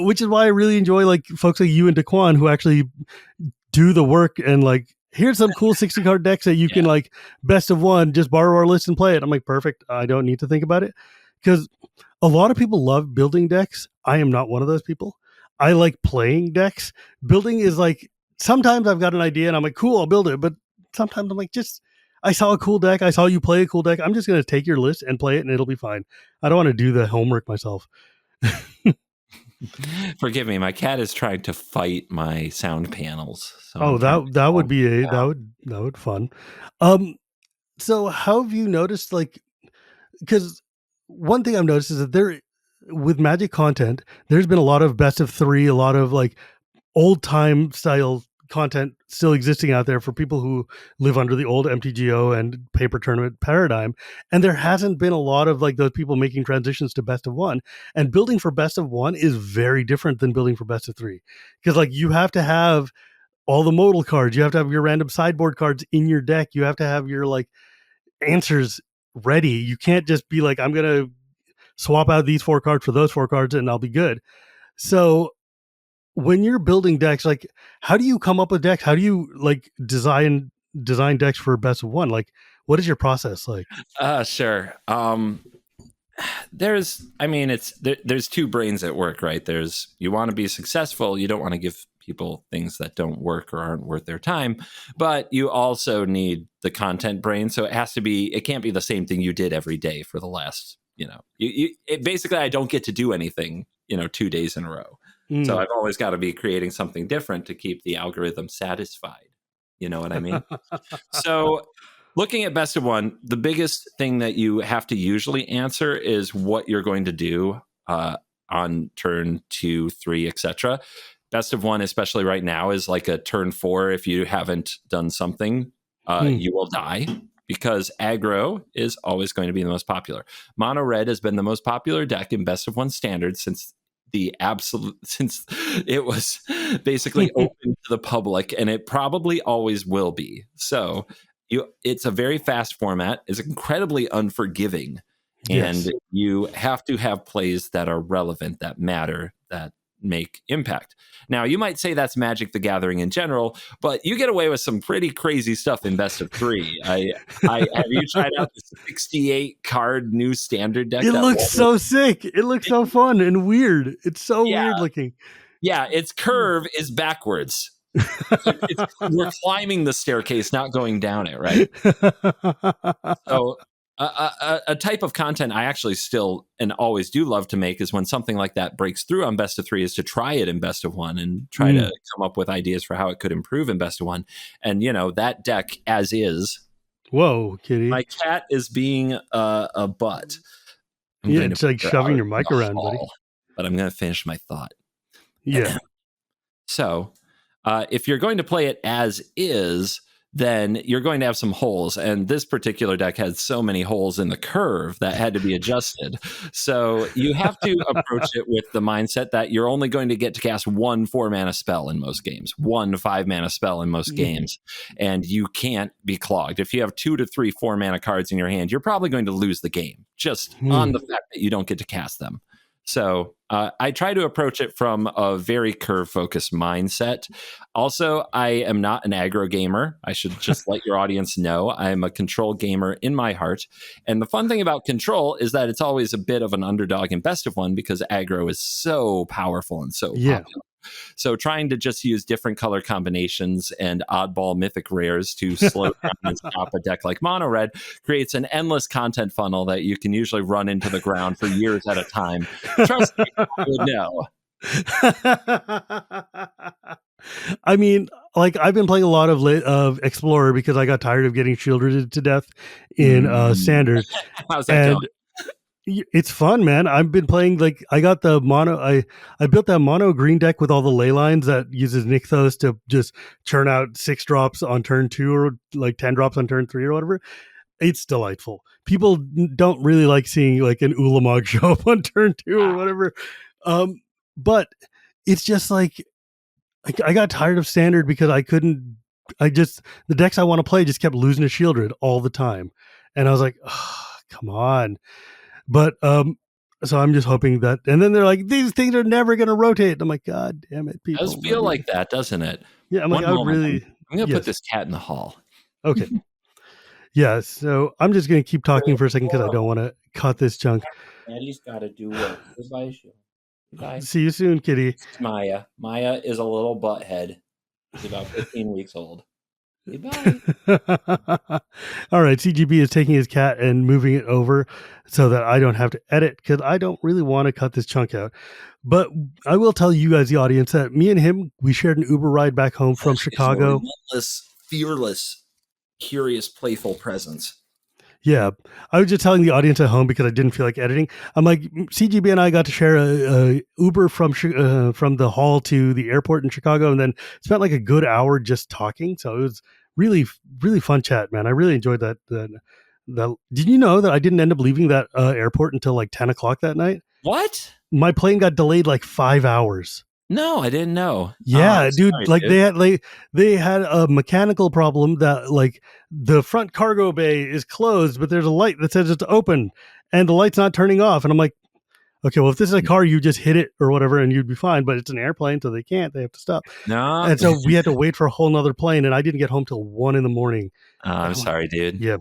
Which is why I really enjoy like folks like you and Daquan who actually do the work and like, here's some cool 60 card decks that you can like best of one, just borrow our list and play it. I'm like, perfect. I don't need to think about it. Because a lot of people love building decks. I am not one of those people. I like playing decks. Building is like, sometimes I've got an idea and I'm like, cool, I'll build it. But sometimes I'm like, I saw a cool deck. I saw you play a cool deck. I'm just going to take your list and play it and it'll be fine. I don't want to do the homework myself. Forgive me, my cat is trying to fight my sound panels. So that would be that would fun. So how have you noticed, like, because one thing I've noticed is that there with Magic content, there's been a lot of best of 3, a lot of like old time style content still existing out there for people who live under the old MTGO and paper tournament paradigm. And there hasn't been a lot of like those people making transitions to best of 1. And building for best of 1 is very different than building for best of 3. Because like you have to have all the modal cards, you have to have your random sideboard cards in your deck, you have to have your like answers ready. You can't just be like, I'm gonna swap out these 4 cards for those 4 cards, and I'll be good. So when you're building decks, like, how do you come up with decks? How do you like design decks for best of one? Like, what is your process like? Sure. There's two brains at work, right? There's, you want to be successful. You don't want to give people things that don't work or aren't worth their time, but you also need the content brain. So it can't be the same thing you did every day for the last, basically, I don't get to do anything, 2 days in a row. So I've always got to be creating something different to keep the algorithm satisfied. You know what I mean? So looking at best of one, the biggest thing that you have to usually answer is what you're going to do on turn 2, 3, etc. Best of one, especially right now, is like a turn 4. If you haven't done something, you will die, because aggro is always going to be the most popular. Mono red has been the most popular deck in best of one standard since it was basically open to the public, and it probably always will be. So it's a very fast format, is incredibly unforgiving, and you have to have plays that are relevant, that matter, that make impact. Now, you might say that's Magic the Gathering in general, but you get away with some pretty crazy stuff in best of 3. I have you tried out the 68 card new standard deck? It looks so sick. It looks so fun and weird. It's so weird looking. Yeah, its curve is backwards. We're climbing the staircase, not going down it, right? So a type of content I actually still and always do love to make is when something like that breaks through on best of 3, is to try it in best of 1 and try to come up with ideas for how it could improve in best of 1. And that deck as is. Whoa, kitty! My cat is being a butt. It's like shoving your mic around, buddy. But I'm going to finish my thought. Yeah. So, if you're going to play it as is, then you're going to have some holes. And this particular deck had so many holes in the curve that had to be adjusted. So you have to approach it with the mindset that you're only going to get to cast 1 4-mana spell in most games, 1 5-mana spell in most games. And you can't be clogged. If you have 2 to 3 4-mana cards in your hand, you're probably going to lose the game just on the fact that you don't get to cast them. So I try to approach it from a very curve-focused mindset. Also, I am not an aggro gamer. I should just let your audience know. I am a control gamer in my heart. And the fun thing about control is that it's always a bit of an underdog in best of 1, because aggro is so powerful and so popular. So trying to just use different color combinations and oddball mythic rares to slow down and stop a deck like mono red creates an endless content funnel that you can usually run into the ground for years at a time. Trust me, I would know. I mean, like, I've been playing a lot of Explorer because I got tired of getting shielded to death in Standard. How's that going? It's fun, man. I've been playing, like, I got the mono. I built that mono green deck with all the ley lines that uses Nykthos to just churn out 6 drops on turn 2 or like 10 drops on turn 3 or whatever. It's delightful. People don't really like seeing like an Ulamog show up on turn 2 or whatever. But it's just like I got tired of Standard because the decks I want to play just kept losing to Shieldred all the time. And I was like, oh, come on. But so I'm just hoping that, and then they're like, these things are never going to rotate. I'm like, God damn it, people. It does feel like that, doesn't it? Yeah, I'm like, I'm going to put this cat in the hall. Okay. Yeah, so I'm just going to keep talking for a second because I don't want to cut this chunk. Maddie's got to do work. Goodbye, Shivam. Goodbye. See you soon, kitty. It's Maya. Maya is a little butthead. She's about 15 weeks old. Goodbye. All right, CGB is taking his cat and moving it over so that I don't have to edit, because I don't really want to cut this chunk out. But I will tell you guys, the audience, that me and him, we shared an Uber ride back home from Chicago. Relentless, fearless, curious, playful presence. Yeah, I was just telling the audience at home because I didn't feel like editing. I'm like, CGB and I got to share a Uber from the hall to the airport in Chicago, and then spent like a good hour just talking. So it was really, really fun chat, man. I really enjoyed that. Did you know that I didn't end up leaving that airport until like 10 o'clock that night? What? My plane got delayed like 5 hours. No, I didn't know. Yeah, dude. Sorry, like, dude. They had a mechanical problem that, like, the front cargo bay is closed, but there's a light that says it's open, and the light's not turning off. And I'm like, Okay, well, if this is a car, you just hit it or whatever, and you'd be fine. But it's an airplane, so they can't. They have to stop. No, And so we had to wait for a whole nother plane, and I didn't get home till 1 a.m. I'm I'm like, sorry, dude. yeah.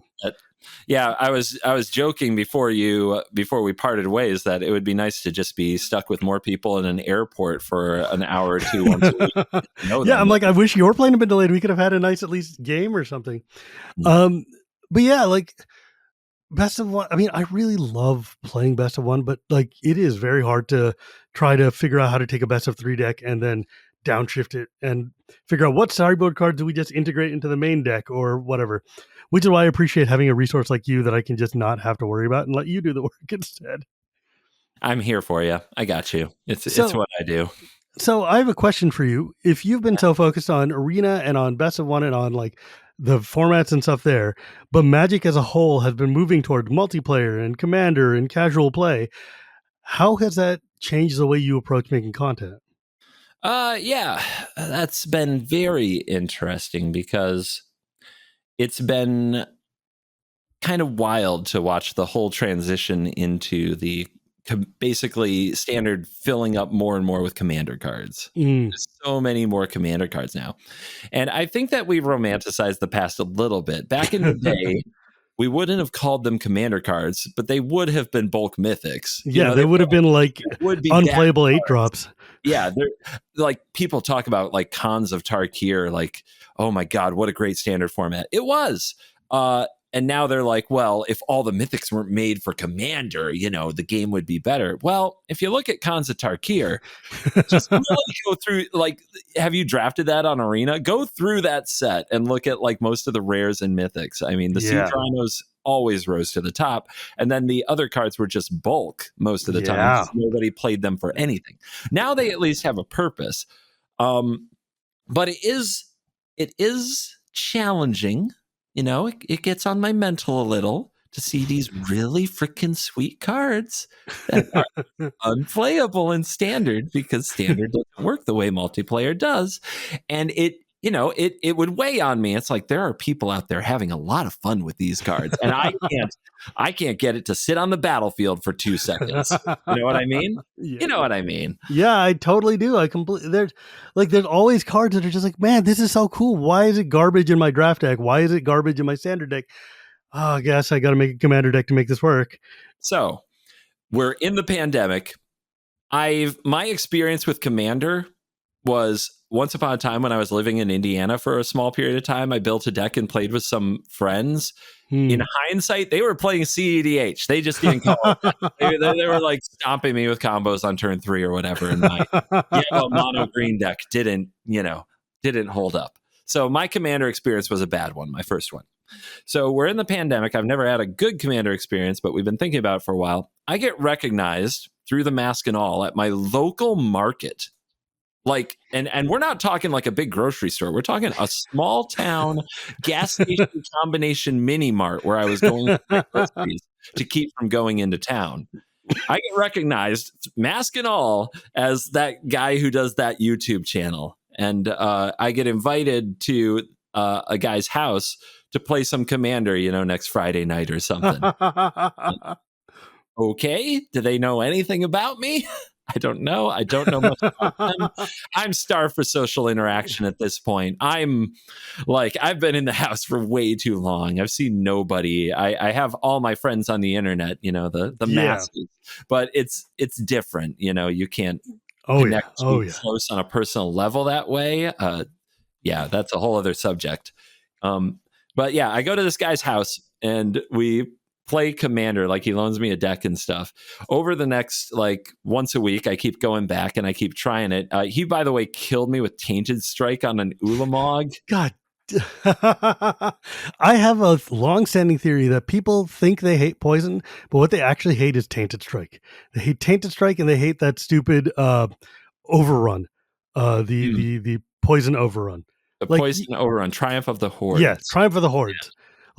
Yeah, I was joking before we parted ways that it would be nice to just be stuck with more people in an airport for an hour or two once a week. Yeah, I'm like, I wish your plane had been delayed. We could have had a nice at least game or something. Mm. But yeah, like best of one. I mean, I really love playing best of one, but like it is very hard to try to figure out how to take a best of 3 deck and then downshift it and figure out what sideboard cards do we just integrate into the main deck or whatever. Which is why I appreciate having a resource like you that I can just not have to worry about and let you do the work instead. I'm here for you. I got you. It's So, what I do. so I have a question for you. If you've been so focused on Arena and on Best of One and on like the formats and stuff there, but Magic as a whole has been moving toward multiplayer and Commander and casual play, how has that changed the way you approach making content? Yeah, that's been very interesting because it's been kind of wild to watch the whole transition into the basically standard filling up more and more with commander cards. There's so many more commander cards now. And I think that we've romanticized the past a little bit. Back in the day, we wouldn't have called them commander cards, but they would have been bulk mythics. Yeah, they would have been like would be unplayable 8-drops. Yeah, they're like people talk about like cons of Tarkir, like, oh my God, what a great standard format. It was. And now they're like, well, if all the mythics weren't made for Commander, the game would be better. Well, if you look at cons of Tarkir, just really go through, like, have you drafted that on Arena? Go through that set and look at like most of the rares and mythics. I mean, the Siege Rhinos always rose to the top, and then the other cards were just bulk most of the time because nobody played them for anything. Now they at least have a purpose, but it is challenging. It gets on my mental a little to see these really freaking sweet cards that are unplayable in standard because standard doesn't work the way multiplayer does. And it would weigh on me. It's like there are people out there having a lot of fun with these cards, and I can't get it to sit on the battlefield for 2 seconds. You know what I mean? Yeah. You know what I mean? Yeah, I totally do. I completely there's always cards that are just like, man, this is so cool. Why is it garbage in my draft deck? Why is it garbage in my standard deck? Oh, I guess I got to make a commander deck to make this work. So we're in the pandemic. My experience with Commander was once upon a time when I was living in Indiana for a small period of time. I built a deck and played with some friends. In hindsight, they were playing CEDH. They just didn't call it. They were like stomping me with combos on turn 3 or whatever. And my mono green deck didn't hold up. So my Commander experience was a bad one, my first one. So we're in the pandemic. I've never had a good Commander experience, but we've been thinking about it for a while. I get recognized through the mask and all at my local market. Like, and we're not talking like a big grocery store. We're talking a small town gas station combination mini mart where I was going to my groceries to keep from going into town. I get recognized, mask and all, as that guy who does that YouTube channel. And I get invited to a guy's house to play some Commander, next Friday night or something. Okay, do they know anything about me? I don't know. I don't know much about them. I'm starved for social interaction at this point. I'm like, I've been in the house for way too long. I've seen nobody. I have all my friends on the internet, the masses, but it's different. You can't connect close on a personal level that way. That's a whole other subject. But yeah, I go to this guy's house and we play Commander. Like, he loans me a deck and stuff. Over the next, like, once a week, I keep going back and I keep trying it. He, by the way, killed me with Tainted Strike on an Ulamog. God. I have a long-standing theory that people think they hate poison, but what they actually hate is Tainted Strike. They hate Tainted Strike and they hate that stupid overrun. The poison overrun. The poison overrun, Triumph of the Hordes. Yeah, Triumph of the Hordes. Yeah.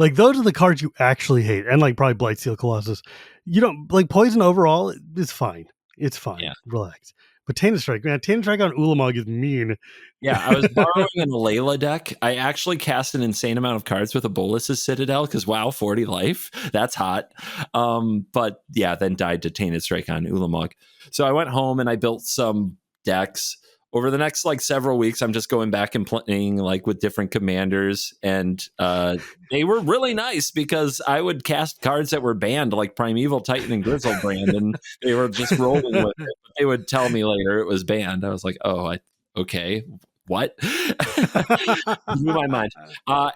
Like, those are the cards you actually hate, and like probably Blightsteel Colossus. You don't like poison overall is fine. It's fine. Yeah. Relax. But Tainted Strike, man, Tainted Strike on Ulamog is mean. Yeah, I was borrowing an Layla deck. I actually cast an insane amount of cards with a Bolas's Citadel because wow, 40 life. That's hot. But yeah, then died to Tainted Strike on Ulamog. So I went home and I built some decks. Over the next like several weeks, I'm just going back and playing like with different commanders, and they were really nice because I would cast cards that were banned, like Primeval Titan and Grizzlebrand, and they were just rolling with it. But they would tell me later it was banned. I was like, oh, okay, what? Blew my mind.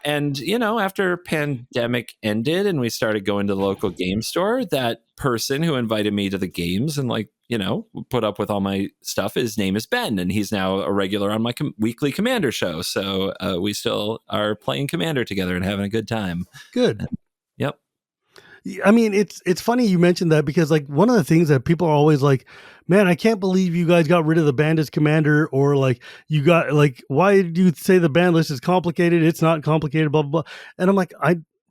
And after pandemic ended and we started going to the local game store, that person who invited me to the games and put up with all my stuff, his name is Ben, and he's now a regular on my weekly Commander show. So we still are playing Commander together and having a good time. Good. Yep. I mean, it's funny you mentioned that because like one of the things that people are always like, man, I can't believe you guys got rid of the Bandits Commander, or like you got like, why did you say the ban list is complicated? It's not complicated, blah, blah, blah. And I'm like,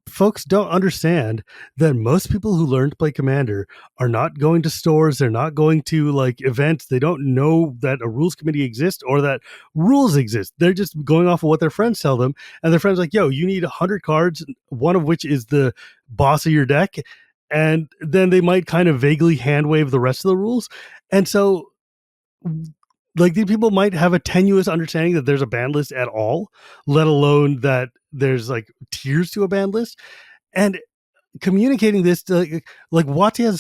folks don't understand that most people who learn to play Commander are not going to stores. They're not going to like events. They don't know that a rules committee exists or that rules exist. They're just going off of what their friends tell them. And their friends like, yo, you need 100 cards, one of which is the boss of your deck. And then they might kind of vaguely hand wave the rest of the rules. And so like these people might have a tenuous understanding that there's a ban list at all, let alone that there's like tiers to a ban list. And communicating this to, like Wati has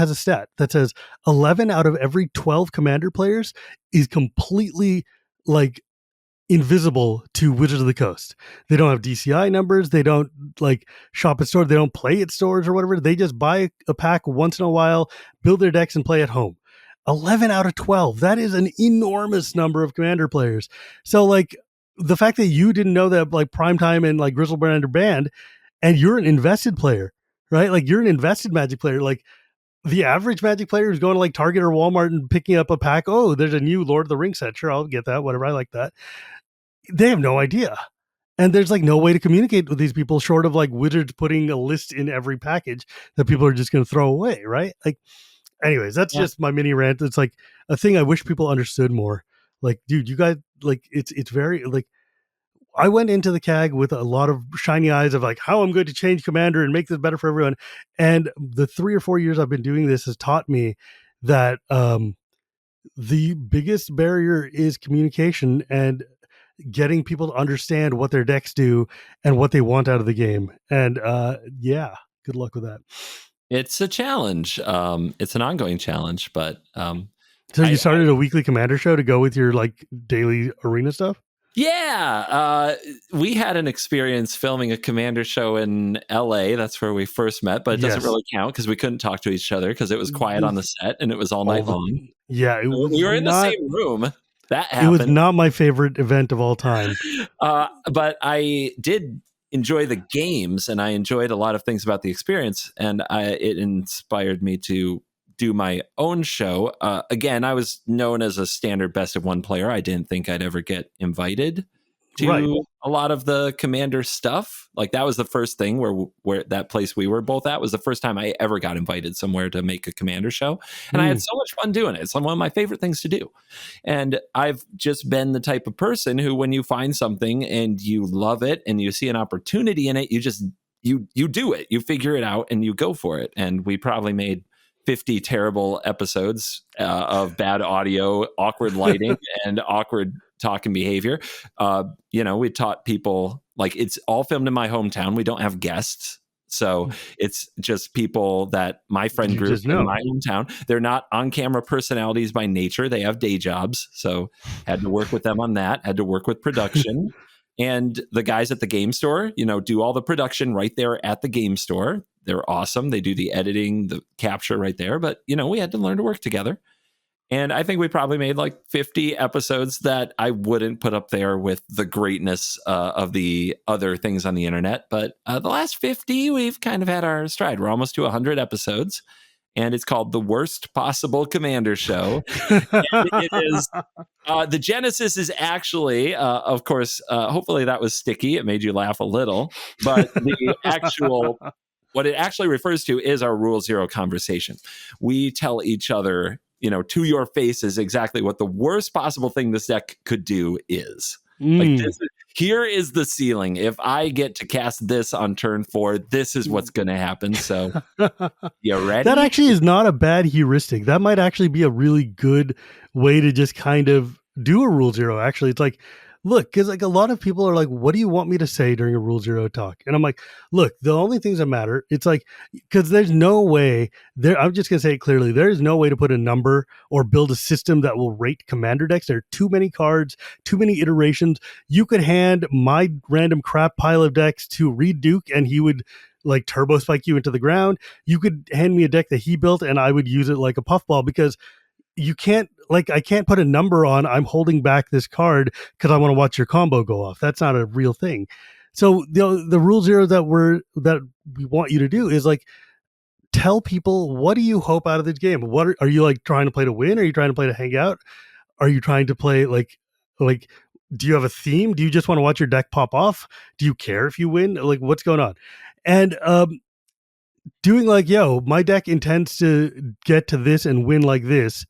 a stat that says 11 out of every 12 Commander players is completely like invisible to Wizards of the Coast. They don't have DCI numbers. They don't like shop at stores. They don't play at stores or whatever. They just buy a pack once in a while, build their decks, and play at home. 11 out of 12. That is an enormous number of Commander players. So like the fact that you didn't know that like Primetime and like Grizzlebrand are banned, and you're an invested player, right? Like you're an invested Magic player. Like the average Magic player who's going to like Target or Walmart and picking up a pack. Oh, there's a new Lord of the Rings set. Sure, I'll get that. Whatever. I like that. They have no idea. And there's like no way to communicate with these people short of like Wizards putting a list in every package that people are just going to throw away. Right. Like, anyways, that's just my mini rant. It's like a thing I wish people understood more. Like, dude, you guys, like, it's very, like, I went into the CAG with a lot of shiny eyes of like how I'm going to change Commander and make this better for everyone. And the 3 or 4 years I've been doing this has taught me that the biggest barrier is communication and getting people to understand what their decks do and what they want out of the game. And yeah, good luck with that. It's a challenge. It's an ongoing challenge, but so you started a weekly Commander show to go with your like daily arena stuff? Yeah, we had an experience filming a Commander show in LA. That's where we first met, but it doesn't really count because we couldn't talk to each other because it was quiet on the set and it was all night long. Yeah, we were in the same room. That happened. It was not my favorite event of all time. But I did enjoy the games and I enjoyed a lot of things about the experience, and it inspired me to do my own show. Again, I was known as a standard best of one player. I didn't think I'd ever get invited to a lot of the Commander stuff. Like that was the first thing where that place we were both at was the first time I ever got invited somewhere to make a Commander show. And I had so much fun doing it. It's one of my favorite things to do. And I've just been the type of person who, when you find something and you love it and you see an opportunity in it, you just, you do it, you figure it out and you go for it. And we probably made 50 terrible episodes of bad audio, awkward lighting, and awkward talk and behavior. We taught people, like, it's all filmed in my hometown. We don't have guests. So it's just people that my friend group in my hometown. They're not on-camera personalities by nature. They have day jobs. So had to work with them on that, had to work with production. And the guys at the game store, do all the production right there at the game store. They're awesome. They do the editing, the capture right there. But, we had to learn to work together. And I think we probably made like 50 episodes that I wouldn't put up there with the greatness of the other things on the internet. But the last 50, we've kind of had our stride. We're almost to 100 episodes. And it's called The Worst Possible Commander Show. And it is... the genesis is actually, of course, hopefully that was sticky. It made you laugh a little. But what it actually refers to is our Rule Zero conversation. We tell each other, to your face is exactly what the worst possible thing this deck could do is. Like here is the ceiling. If I get to cast this on turn 4, this is what's going to happen. So you ready? That actually is not a bad heuristic. That might actually be a really good way to just kind of do a rule zero. Actually, it's like, look, because like a lot of people are like, what do you want me to say during a rule zero talk? And I'm like, look, the only things that matter, it's like, because there's no way there, I'm just going to say it clearly, there is no way to put a number or build a system that will rate commander decks. There are too many cards, too many iterations. You could hand my random crap pile of decks to Reed Duke and he would like turbo spike you into the ground. You could hand me a deck that he built and I would use it like a puffball, because you can't, like, I can't put a number on I'm holding back this card because I want to watch your combo go off. That's not a real thing. So the rule zero that we want you to do is like, tell people, what do you hope out of this game? What are you like trying to play to win? Are you trying to play to hang out? Are you trying to play like do you have a theme? Do you just want to watch your deck pop off? Do you care if you win? Like, what's going on? And doing like, yo, my deck intends to get to this and win like this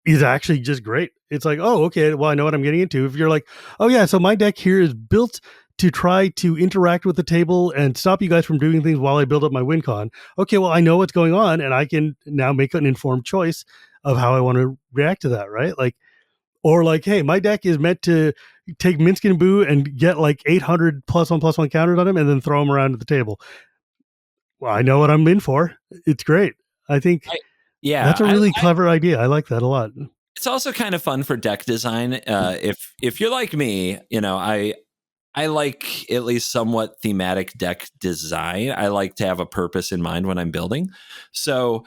is actually just great. It's like, oh, okay, well, I know what I'm getting into. If you're like, oh yeah, so my deck here is built to try to interact with the table and stop you guys from doing things while I build up my win con. Okay, well, I know what's going on and I can now make an informed choice of how I want to react to that, right? Like, or like, hey, my deck is meant to take Minsc and Boo and get like 800 +1/+1 counters on him and then throw them around at the table. Well, I know what I'm in for. It's great. I think that's a really clever idea. I like that a lot. It's also kind of fun for deck design. If you're like me, I like at least somewhat thematic deck design. I like to have a purpose in mind when I'm building. So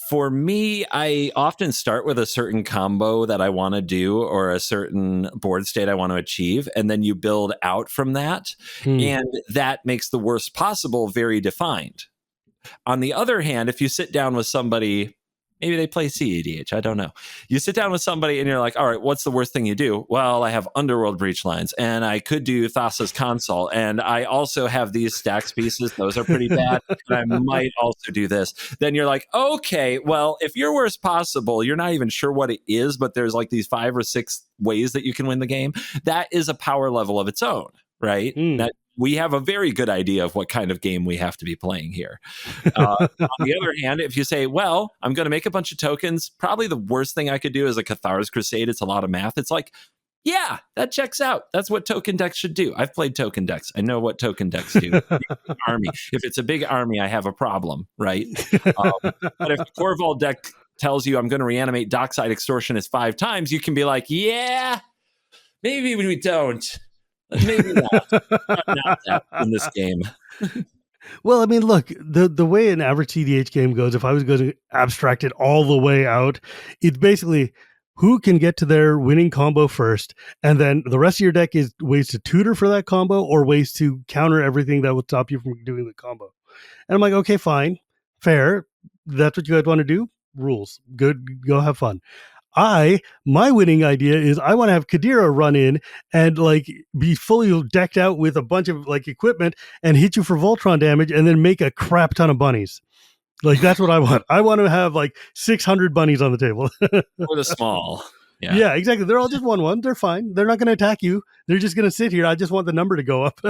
for me, I often start with a certain combo that I want to do or a certain board state I want to achieve, and then you build out from that. And that makes the worst possible very defined. On the other hand, if you sit down with somebody, maybe they play CEDH, I don't know. You sit down with somebody and you're like, all right, what's the worst thing you do? Well, I have Underworld Breach lines, and I could do Thassa's Console, and I also have these stacks pieces. Those are pretty bad. And I might also do this. Then you're like, okay, well, if your worst possible, you're not even sure what it is, but there's like these 5 or 6 ways that you can win the game. That is a power level of its own, right? That we have a very good idea of what kind of game we have to be playing here. On the other hand, if you say, well, I'm going to make a bunch of tokens, probably the worst thing I could do is a Cathar's Crusade. It's a lot of math. It's like, yeah, that checks out. That's what token decks should do. I've played token decks. I know what token decks do. Army. If it's a big army, I have a problem, right? But if a Corval deck tells you I'm going to reanimate Dockside Extortionist 5 times, you can be like, yeah, maybe we don't. Maybe not that in this game. Well, I mean, look, the way an average CDH game goes, if I was going to abstract it all the way out, it's basically who can get to their winning combo first, and then the rest of your deck is ways to tutor for that combo or ways to counter everything that would stop you from doing the combo. And I'm like, okay, fine, fair. That's what you guys want to do? Rules. Good, go have fun. My winning idea is I want to have Kadira run in and like be fully decked out with a bunch of like equipment and hit you for Voltron damage and then make a crap ton of bunnies. Like, that's what I want. I want to have like 600 bunnies on the table. Or the small. Yeah, exactly. They're all just 1/1. They're fine. They're not going to attack you. They're just going to sit here. I just want the number to go up.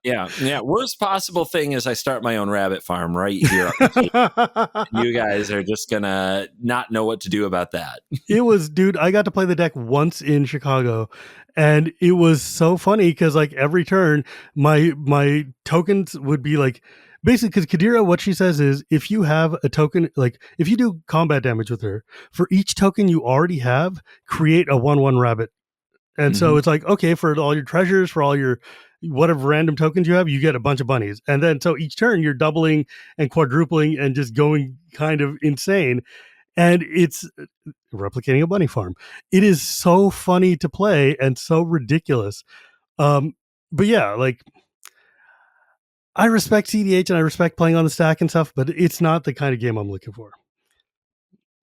Yeah. Worst possible thing is I start my own rabbit farm right here. You guys are just going to not know what to do about that. It was, dude, I got to play the deck once in Chicago, and it was so funny because like every turn, my tokens would be like, basically, because Kadira, what she says is, if you have a token, like if you do combat damage with her, for each token you already have, create a 1/1 rabbit. And so it's like, okay, for all your treasures, for all your whatever random tokens you have, you get a bunch of bunnies. And then so each turn you're doubling and quadrupling and just going kind of insane. And it's replicating a bunny farm. It is so funny to play and so ridiculous. But yeah, like, I respect CDH and I respect playing on the stack and stuff, but it's not the kind of game I'm looking for.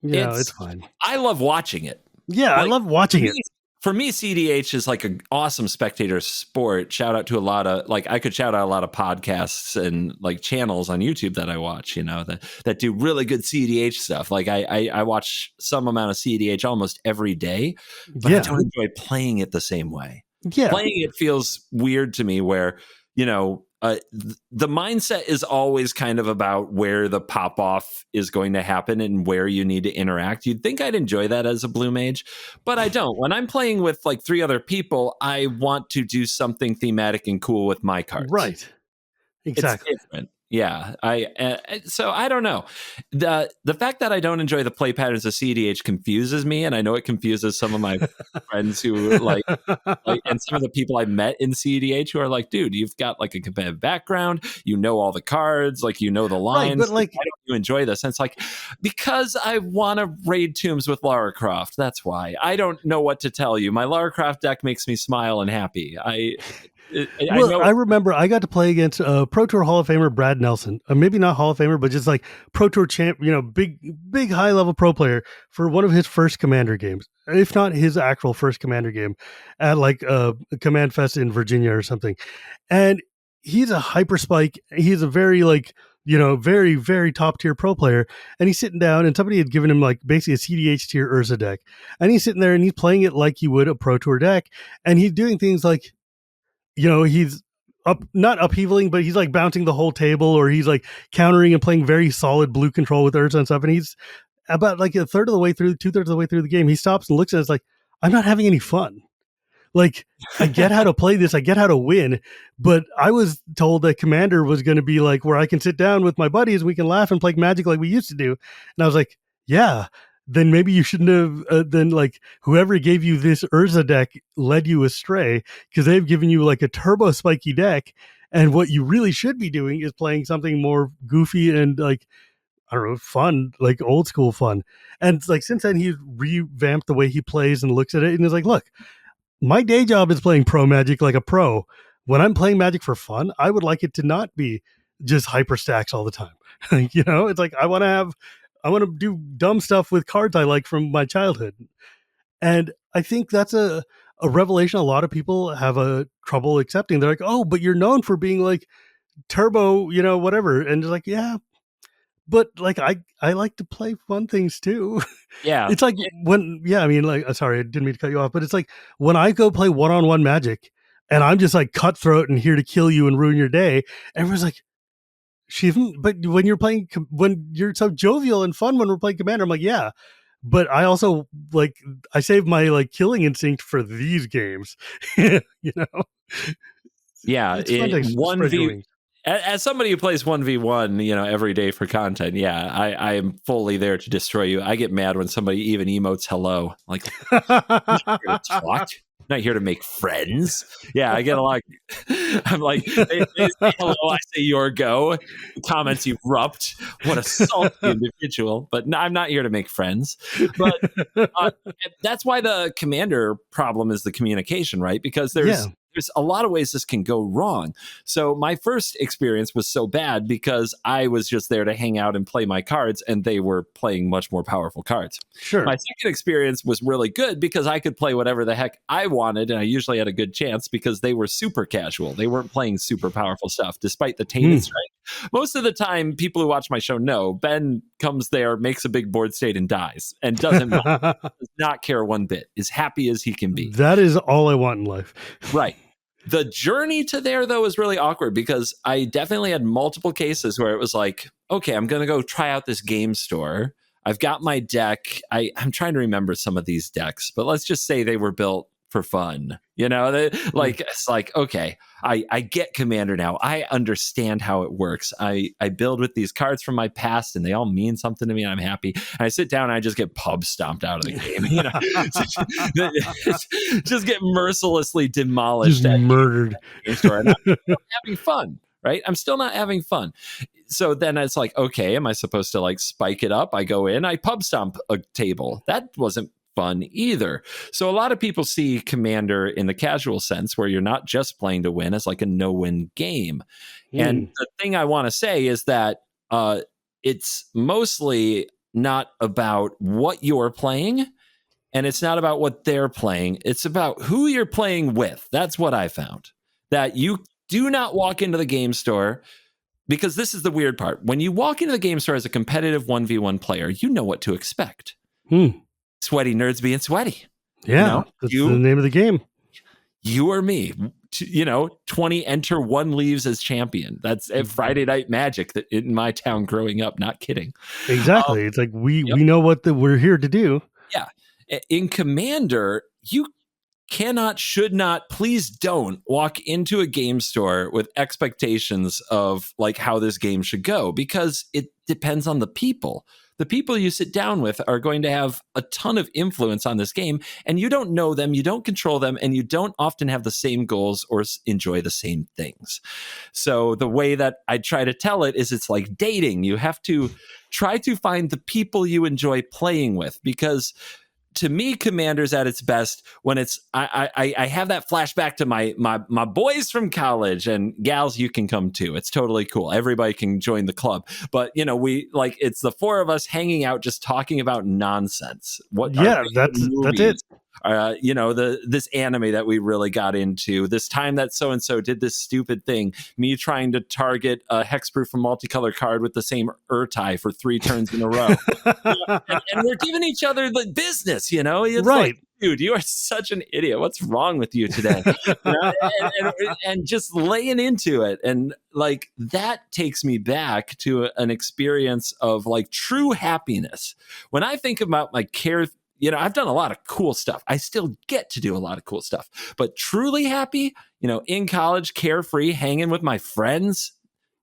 Yeah, it's fine. I love watching it. Yeah, I love watching it. for me, CDH is like an awesome spectator sport. Shout out to a lot of, like, I could shout out a lot of podcasts and like channels on YouTube that I watch, you know, that do really good CDH stuff. Like I watch some amount of CDH almost every day, but I Yeah. don't enjoy playing it the same way. Yeah. Playing it feels weird to me where, you know, the mindset is always kind of about where the pop off is going to happen and where you need to interact. You'd think I'd enjoy that as a blue mage, but I don't. When I'm playing with like 3 other people, I want to do something thematic and cool with my cards. Right. It's Exactly. different. Yeah, so I don't know. The fact that I don't enjoy the play patterns of CDH confuses me, and I know it confuses some of my friends who like, and some of the people I met in CEDH who are like, dude, you've got like a competitive background, you know all the cards, like you know the lines. Right, but like, why don't you enjoy this? And it's like, because I want to raid tombs with Lara Croft. That's why. I don't know what to tell you. My Lara Croft deck makes me smile and happy. I know. I remember I got to play against Pro Tour Hall of Famer Brad Nelson. Maybe not Hall of Famer, but just like Pro Tour champ, you know, big high level pro player for one of his first Commander games, if not his actual first Commander game at like Command Fest in Virginia or something. And he's a hyper spike. He's a very like, you know, very, very top tier pro player. And he's sitting down and somebody had given him like basically a CDH tier Urza deck. And he's sitting there and he's playing it like he would a Pro Tour deck. And he's doing things like, you know, he's not upheavaling, but he's like bouncing the whole table, or he's like countering and playing very solid blue control with Urza and stuff. And he's about like a third of the way through, 2/3 of the way through the game. He stops and looks at us like, I'm not having any fun. Like, I get how to play this, I get how to win, but I was told that Commander was going to be like where I can sit down with my buddies, we can laugh and play Magic like we used to do. And I was like, yeah, then maybe you shouldn't have. Then like whoever gave you this Urza deck led you astray, because they've given you like a turbo spiky deck, and what you really should be doing is playing something more goofy and like, I don't know, fun, like old school fun. And like since then he's revamped the way he plays and looks at it, and is like, look, my day job is playing pro Magic like a pro. When I'm playing Magic for fun, I would like it to not be just hyper stacks all the time. You know, it's like I want to do dumb stuff with cards I like from my childhood. And I think that's a revelation a lot of people have a trouble accepting. They're like, oh, but you're known for being like turbo, you know, whatever. And it's like, yeah, but like I like to play fun things too. Yeah. It's like when, yeah, I mean, like, sorry, I didn't mean to cut you off, but it's like when I go play one-on-one Magic and I'm just like cutthroat and here to kill you and ruin your day, everyone's like, Shivam, but when you're so jovial and fun when we're playing Commander, I'm like, yeah, but I also like, I save my like killing instinct for these games. You know? Yeah. It's fun to spread your wings. As somebody who plays 1v1, you know, every day for content, yeah, I am fully there to destroy you. I get mad when somebody even emotes hello. Like, I'm not here to talk. I'm not here to make friends. Yeah, I get a lot. I'm like, they say hello, I say your go. Comments erupt. What a salty individual. But no, I'm not here to make friends. But that's why the Commander problem is the communication, right? Because there's a lot of ways this can go wrong. So my first experience was so bad because I was just there to hang out and play my cards, and they were playing much more powerful cards. Sure. My second experience was really good because I could play whatever the heck I wanted, and I usually had a good chance because they were super casual. They weren't playing super powerful stuff, despite the tainted strike. Most of the time, people who watch my show know Ben comes there, makes a big board state, and dies, and does not care one bit, as happy as he can be. That is all I want in life. Right. The journey to there, though, is really awkward because I definitely had multiple cases where it was like, okay, I'm going to go try out this game store. I've got my deck. I'm trying to remember some of these decks, but let's just say they were built for fun. You know, it's like, okay, I get Commander now. I understand how it works. I build with these cards from my past, and they all mean something to me, and I'm happy. And I sit down and I just get pub stomped out of the game. You know, just get mercilessly demolished, just murdered. Game store. And I'm having fun, right? I'm still not having fun. So then it's like, okay, am I supposed to like spike it up? I go in, I pub stomp a table. That wasn't fun either. So a lot of people see Commander in the casual sense where you're not just playing to win, as like a no-win game. And the thing I want to say is that it's mostly not about what you're playing. And it's not about what they're playing. It's about who you're playing with. That's what I found. That you do not walk into the game store, because this is the weird part. When you walk into the game store as a competitive 1v1 player, you know what to expect. Sweaty nerds being sweaty. Yeah, that's the name of the game. You or me, 20 enter, 1 leaves as champion. That's Friday Night Magic that in my town growing up. Not kidding. Exactly. It's like we know what we're here to do. Yeah. In Commander, you cannot, should not, please don't walk into a game store with expectations of like how this game should go, because it depends on the people. The people you sit down with are going to have a ton of influence on this game, and you don't know them, you don't control them, and you don't often have the same goals or enjoy the same things. So the way that I try to tell it is it's like dating. You have to try to find the people you enjoy playing with, because to me, Commander's at its best when it's I have that flashback to my boys from college, and gals, you can come too. It's totally cool. Everybody can join the club. But we like, it's the 4 of us hanging out just talking about nonsense. That's it. This anime that we really got into, this time that so and so did this stupid thing, me trying to target a hexproof and multicolor card with the same urtai for 3 turns in a row. And we're giving each other the business, it's right. Like, dude, you are such an idiot. What's wrong with you today? And just laying into it. And like, that takes me back to an experience of like true happiness. When I think about my care, I've done a lot of cool stuff. I still get to do a lot of cool stuff, but truly happy, in college, carefree, hanging with my friends,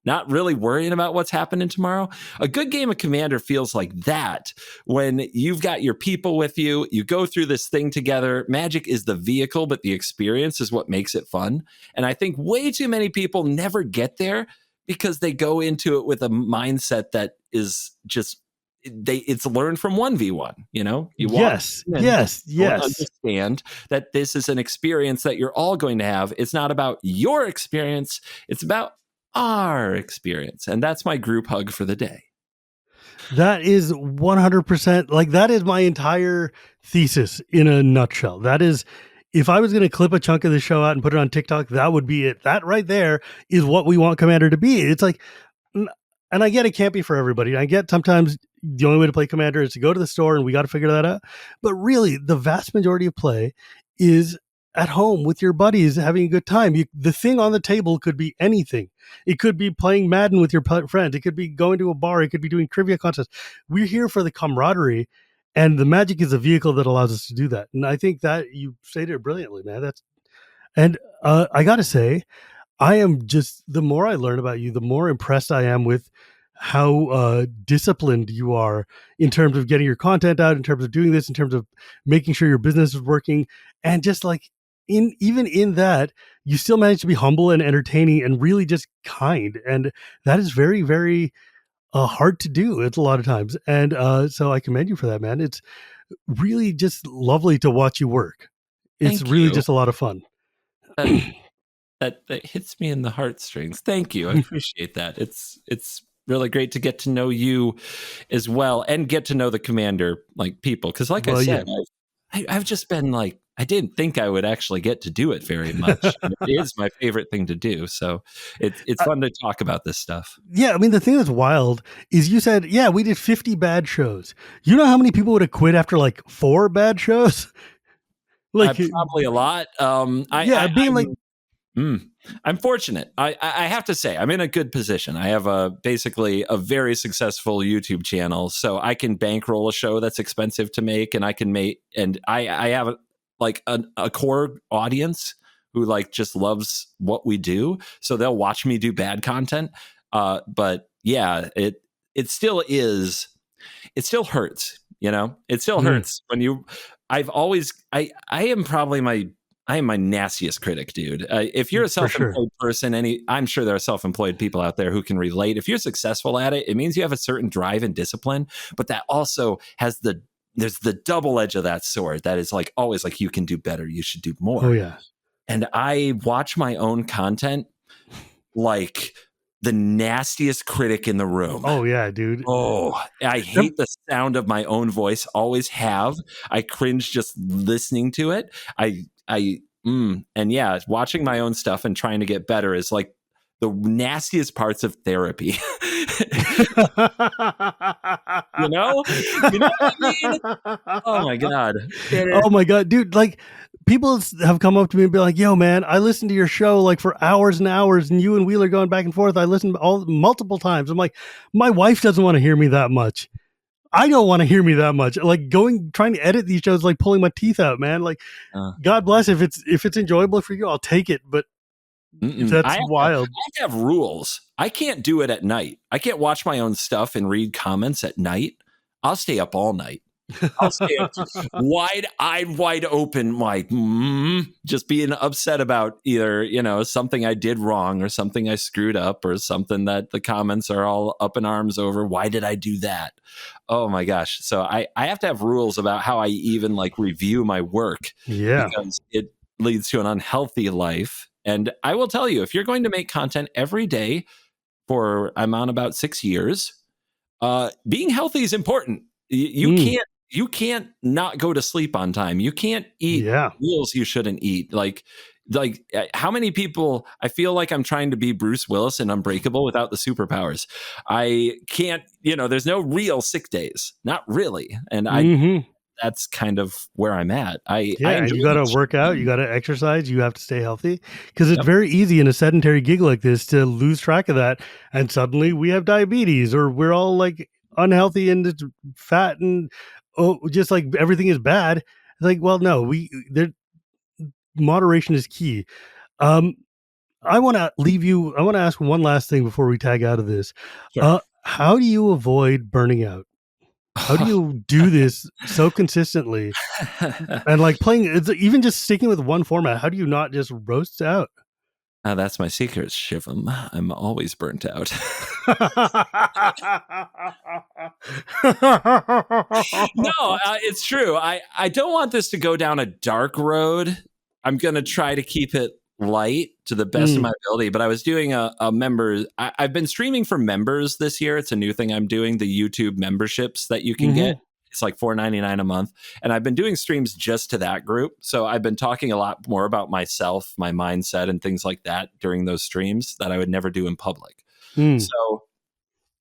not really worrying about what's happening tomorrow. A good game of Commander feels like that. When you've got your people with you, you go through this thing together. Magic is the vehicle, but the experience is what makes it fun. And I think way too many people never get there because they go into it with a mindset that is just, it's learned from 1v1. Yes. Understand that this is an experience that you're all going to have. It's not about your experience, it's about our experience. And that's my group hug for the day. That is 100%. Like, that is my entire thesis in a nutshell. That is, if I was going to clip a chunk of the show out and put it on TikTok, that would be it. That right there is what we want Commander to be. It's like, and I get it can't be for everybody. I get sometimes the only way to play Commander is to go to the store, and we got to figure that out. But really, the vast majority of play is at home with your buddies, having a good time. The thing on the table could be anything. It could be playing Madden with your friends. It could be going to a bar. It could be doing trivia contests. We're here for the camaraderie, and the Magic is a vehicle that allows us to do that. And I think that you stated it brilliantly, man. I got to say, I am just, the more I learn about you, the more impressed I am with how disciplined you are in terms of getting your content out, in terms of doing this, in terms of making sure your business is working. And just like, even in that, you still manage to be humble and entertaining and really just kind. And that is very, very hard to do. It's a lot of times. And so I commend you for that, man. It's really just lovely to watch you work. It's really just a lot of fun. That hits me in the heartstrings. Thank you. I appreciate that. It's really great to get to know you as well, and get to know the Commander like people. Because like I said, I've just been like, I didn't think I would actually get to do it very much. It is my favorite thing to do. So it's fun to talk about this stuff. Yeah, I mean, the thing that's wild is you said, we did 50 bad shows. You know how many people would have quit after like 4 bad shows? Like probably a lot. I'm fortunate. I have to say, I'm in a good position. I have basically a very successful YouTube channel, so I can bankroll a show that's expensive to make, and I can I have a core audience who like just loves what we do, so they'll watch me do bad content. But yeah, it still is. It still hurts. It still hurts when you. I am my nastiest critic, dude. If you're a self-employed person, I'm sure there are self-employed people out there who can relate. If you're successful at it, it means you have a certain drive and discipline, but that also has there's the double edge of that sword that is like always like, you can do better, you should do more. Oh yeah. And I watch my own content like the nastiest critic in the room. Oh yeah, dude. Oh, I hate the sound of my own voice. Always have. I cringe just listening to it. And yeah, watching my own stuff and trying to get better is like the nastiest parts of therapy. You know what I mean? Oh my God. Oh my God, dude. Like, people have come up to me and be like, yo, man, I listened to your show like for hours and hours, and you and Wheeler going back and forth. I listened multiple times. I'm like, my wife doesn't want to hear me that much. I don't want to hear me that much. Like, trying to edit these shows, like pulling my teeth out, man. Like, God bless, if it's enjoyable for you, I'll take it. But that's wild. I have rules. I can't do it at night. I can't watch my own stuff and read comments at night. I'll stay up all night. I'll stay up wide-eyed, wide open, like just being upset about either, something I did wrong or something I screwed up or something that the comments are all up in arms over. Why did I do that? Oh my gosh. So I have to have rules about how I even like review my work. Yeah. Because it leads to an unhealthy life. And I will tell you, if you're going to make content every day I'm on about 6 years, being healthy is important. You can't not go to sleep on time. You can't eat meals you shouldn't eat. Like how many people, I feel like I'm trying to be Bruce Willis in Unbreakable without the superpowers. I can't, there's no real sick days. Not really. And that's kind of where I'm at. You got to work out, you got to exercise, you have to stay healthy, because it's very easy in a sedentary gig like this to lose track of that. And suddenly we have diabetes, or we're all like unhealthy and fat, and just like everything is bad. It's like, well, no, moderation is key. I want to ask one last thing before we tag out of this. Sure. How do you avoid burning out? How do you do this so consistently? And like even just sticking with one format, how do you not just roast out? That's my secret, Shivam. I'm always burnt out. No, it's true. I don't want this to go down a dark road. I'm going to try to keep it light to the best of my ability. But I was doing a member. I've been streaming for members this year. It's a new thing I'm doing, the YouTube memberships that you can get. It's like $4.99 a month. And I've been doing streams just to that group. So I've been talking a lot more about myself, my mindset, and things like that during those streams that I would never do in public. So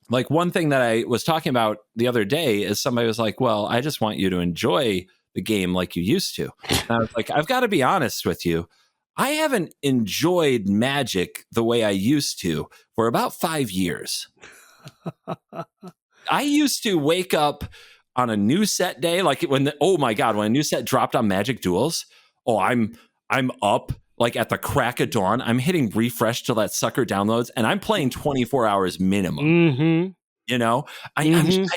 like one thing that I was talking about the other day is somebody was like, well, I just want you to enjoy the game like you used to. And I was like, I've got to be honest with you. I haven't enjoyed Magic the way I used to for about 5 years. I used to wake up on a new set day, like when a new set dropped on Magic Duels. Oh, I'm up like at the crack of dawn. I'm hitting refresh till that sucker downloads, and I'm playing 24 hours minimum. I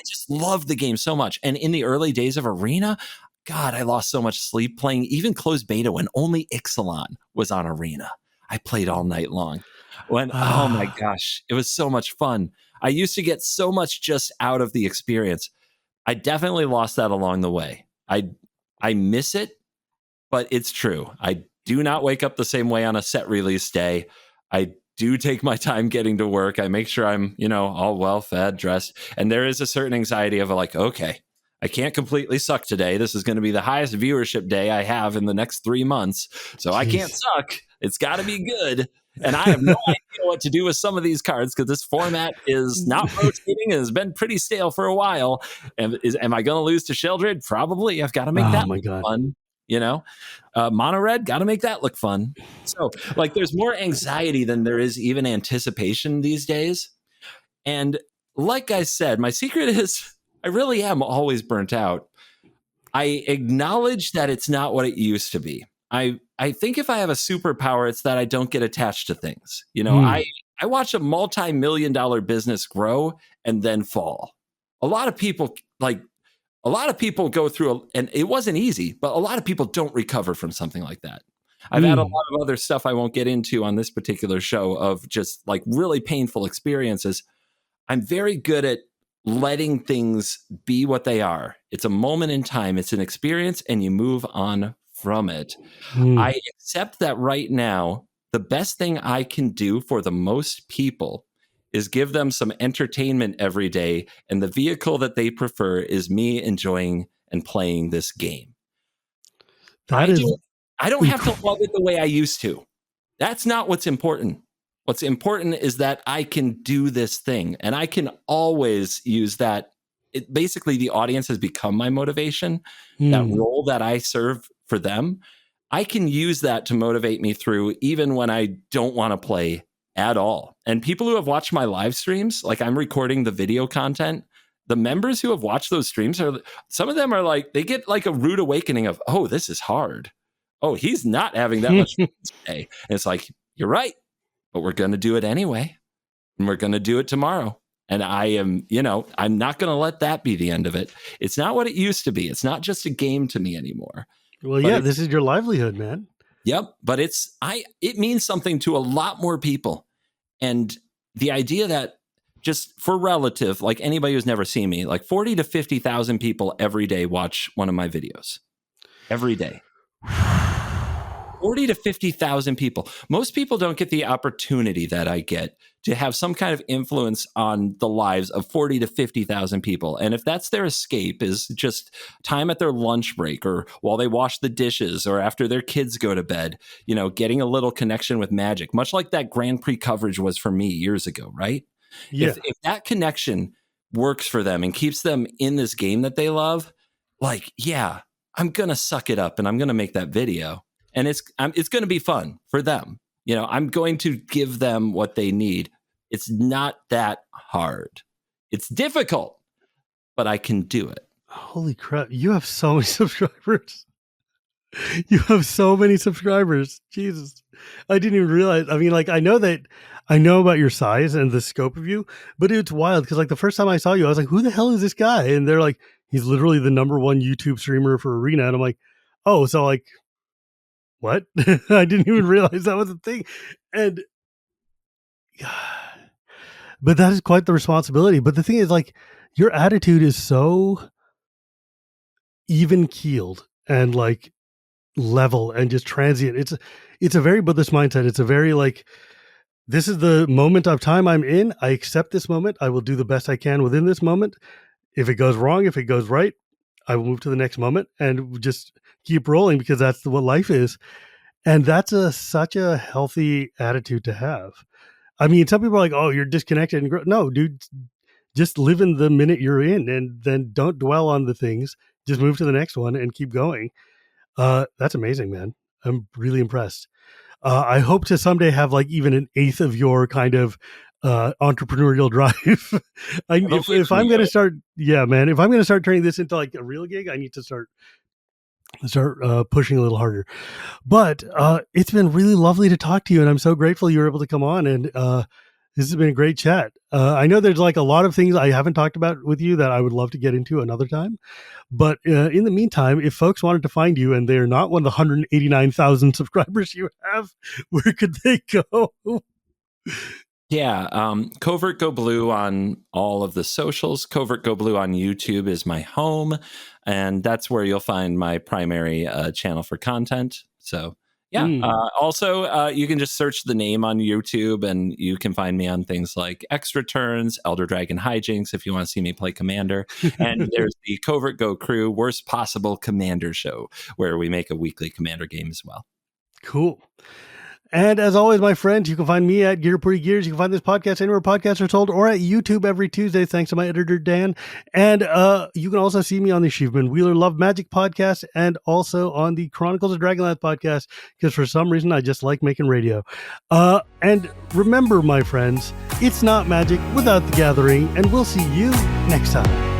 just love the game so much. And in the early days of Arena, God, I lost so much sleep playing even closed beta when only Ixalan was on Arena. I played all night long. Oh my gosh, it was so much fun. I used to get so much just out of the experience. I definitely lost that along the way. I miss it, but it's true. I do not wake up the same way on a set release day. I do take my time getting to work. I make sure I'm, all well fed, dressed. And there is a certain anxiety of like, okay, I can't completely suck today. This is going to be the highest viewership day I have in the next 3 months. So I can't suck. It's got to be good. And I have no idea what to do with some of these cards because this format is not rotating and has been pretty stale for a while. Am I going to lose to Sheldred? Probably. I've got to make that look fun. Mono red, got to make that look fun. So like there's more anxiety than there is even anticipation these days. And like I said, my secret is I really am always burnt out. I acknowledge that it's not what it used to be. I think if I have a superpower, it's that I don't get attached to things. I watch a multi-million-dollar business grow and then fall. A lot of people go through, and it wasn't easy, but a lot of people don't recover from something like that. I've had a lot of other stuff I won't get into on this particular show of just like really painful experiences. I'm very good at letting things be what they are. It's a moment in time. It's an experience, and you move on from it. I accept that right now, the best thing I can do for the most people is give them some entertainment every day. And the vehicle that they prefer is me enjoying and playing this game. That is I don't have to love it the way I used to. That's not what's important. What's important is that I can do this thing, and I can always use that. Basically, the audience has become my motivation. That role that I serve for them, I can use that to motivate me through even when I don't want to play at all. And people who have watched my live streams, like I'm recording the video content, the members who have watched those streams some of them are like, they get like a rude awakening of, oh, this is hard. Oh, he's not having that much fun today. And it's like, you're right, but we're going to do it anyway. And we're going to do it tomorrow. And I am, I'm not going to let that be the end of it. It's not what it used to be. It's not just a game to me anymore. Well, yeah, this is your livelihood, man. Yep. But it means something to a lot more people. And the idea that just for relative, like anybody who's never seen me, like 40 to 50,000 people every day watch one of my videos. Every day. 40 to 50,000 people. Most people don't get the opportunity that I get to have some kind of influence on the lives of 40 to 50,000 people. And if that's their escape, is just time at their lunch break or while they wash the dishes or after their kids go to bed, getting a little connection with magic, much like that Grand Prix coverage was for me years ago, right? Yeah. If that connection works for them and keeps them in this game that they love, like, yeah, I'm going to suck it up and I'm going to make that video. And it's going to be fun for them. I'm going to give them what they need. It's not that hard. It's difficult, but I can do it. Holy crap. You have so many subscribers. You have so many subscribers. Jesus. I didn't even realize. I mean, like, I know about your size and the scope of you, but it's wild because like the first time I saw you, I was like, who the hell is this guy? And they're like, he's literally the #1 YouTube streamer for Arena. And I'm like, oh, so like, what? I didn't even realize that was a thing. And but that is quite the responsibility. But the thing is, like, your attitude is so even keeled and like level and just transient. It's a very Buddhist mindset. It's a very like, this is the moment of time I'm in. I accept this moment. I will do the best I can within this moment. If it goes wrong, if it goes right, I will move to the next moment and just keep rolling because that's what life is. And that's such a healthy attitude to have. I mean, some people are like, oh, you're disconnected. No, dude, just live in the minute you're in and then don't dwell on the things. Just move to the next one and keep going. That's amazing, man. I'm really impressed. I hope to someday have like even an eighth of your kind of entrepreneurial drive. If I'm going to start, yeah, man, if I'm going to start turning this into like a real gig, I need to start pushing a little harder. But it's been really lovely to talk to you, and I'm so grateful you were able to come on. And this has been a great chat. I know there's like a lot of things I haven't talked about with you that I would love to get into another time. But in the meantime, if folks wanted to find you and they're not one of the 189,000 subscribers you have, where could they go? Yeah, CovertGoBlue on all of the socials. CovertGoBlue on YouTube is my home, and that's where you'll find my primary channel for content. So, yeah. Also, you can just search the name on YouTube, and you can find me on things like Extra Turns, Elder Dragon Hijinks, if you want to see me play Commander. And there's the CovertGo Crew Worst Possible Commander Show, where we make a weekly Commander game as well. Cool. And as always, my friends, you can find me at Gear Pretty Gears. You can find this podcast anywhere podcasts are sold or at YouTube every Tuesday, thanks to my editor, Dan. And you can also see me on the Shivam Wheeler Love Magic podcast and also on the Chronicles of Dragonlance podcast, because for some reason, I just like making radio. And remember, my friends, it's not magic without the gathering, and we'll see you next time.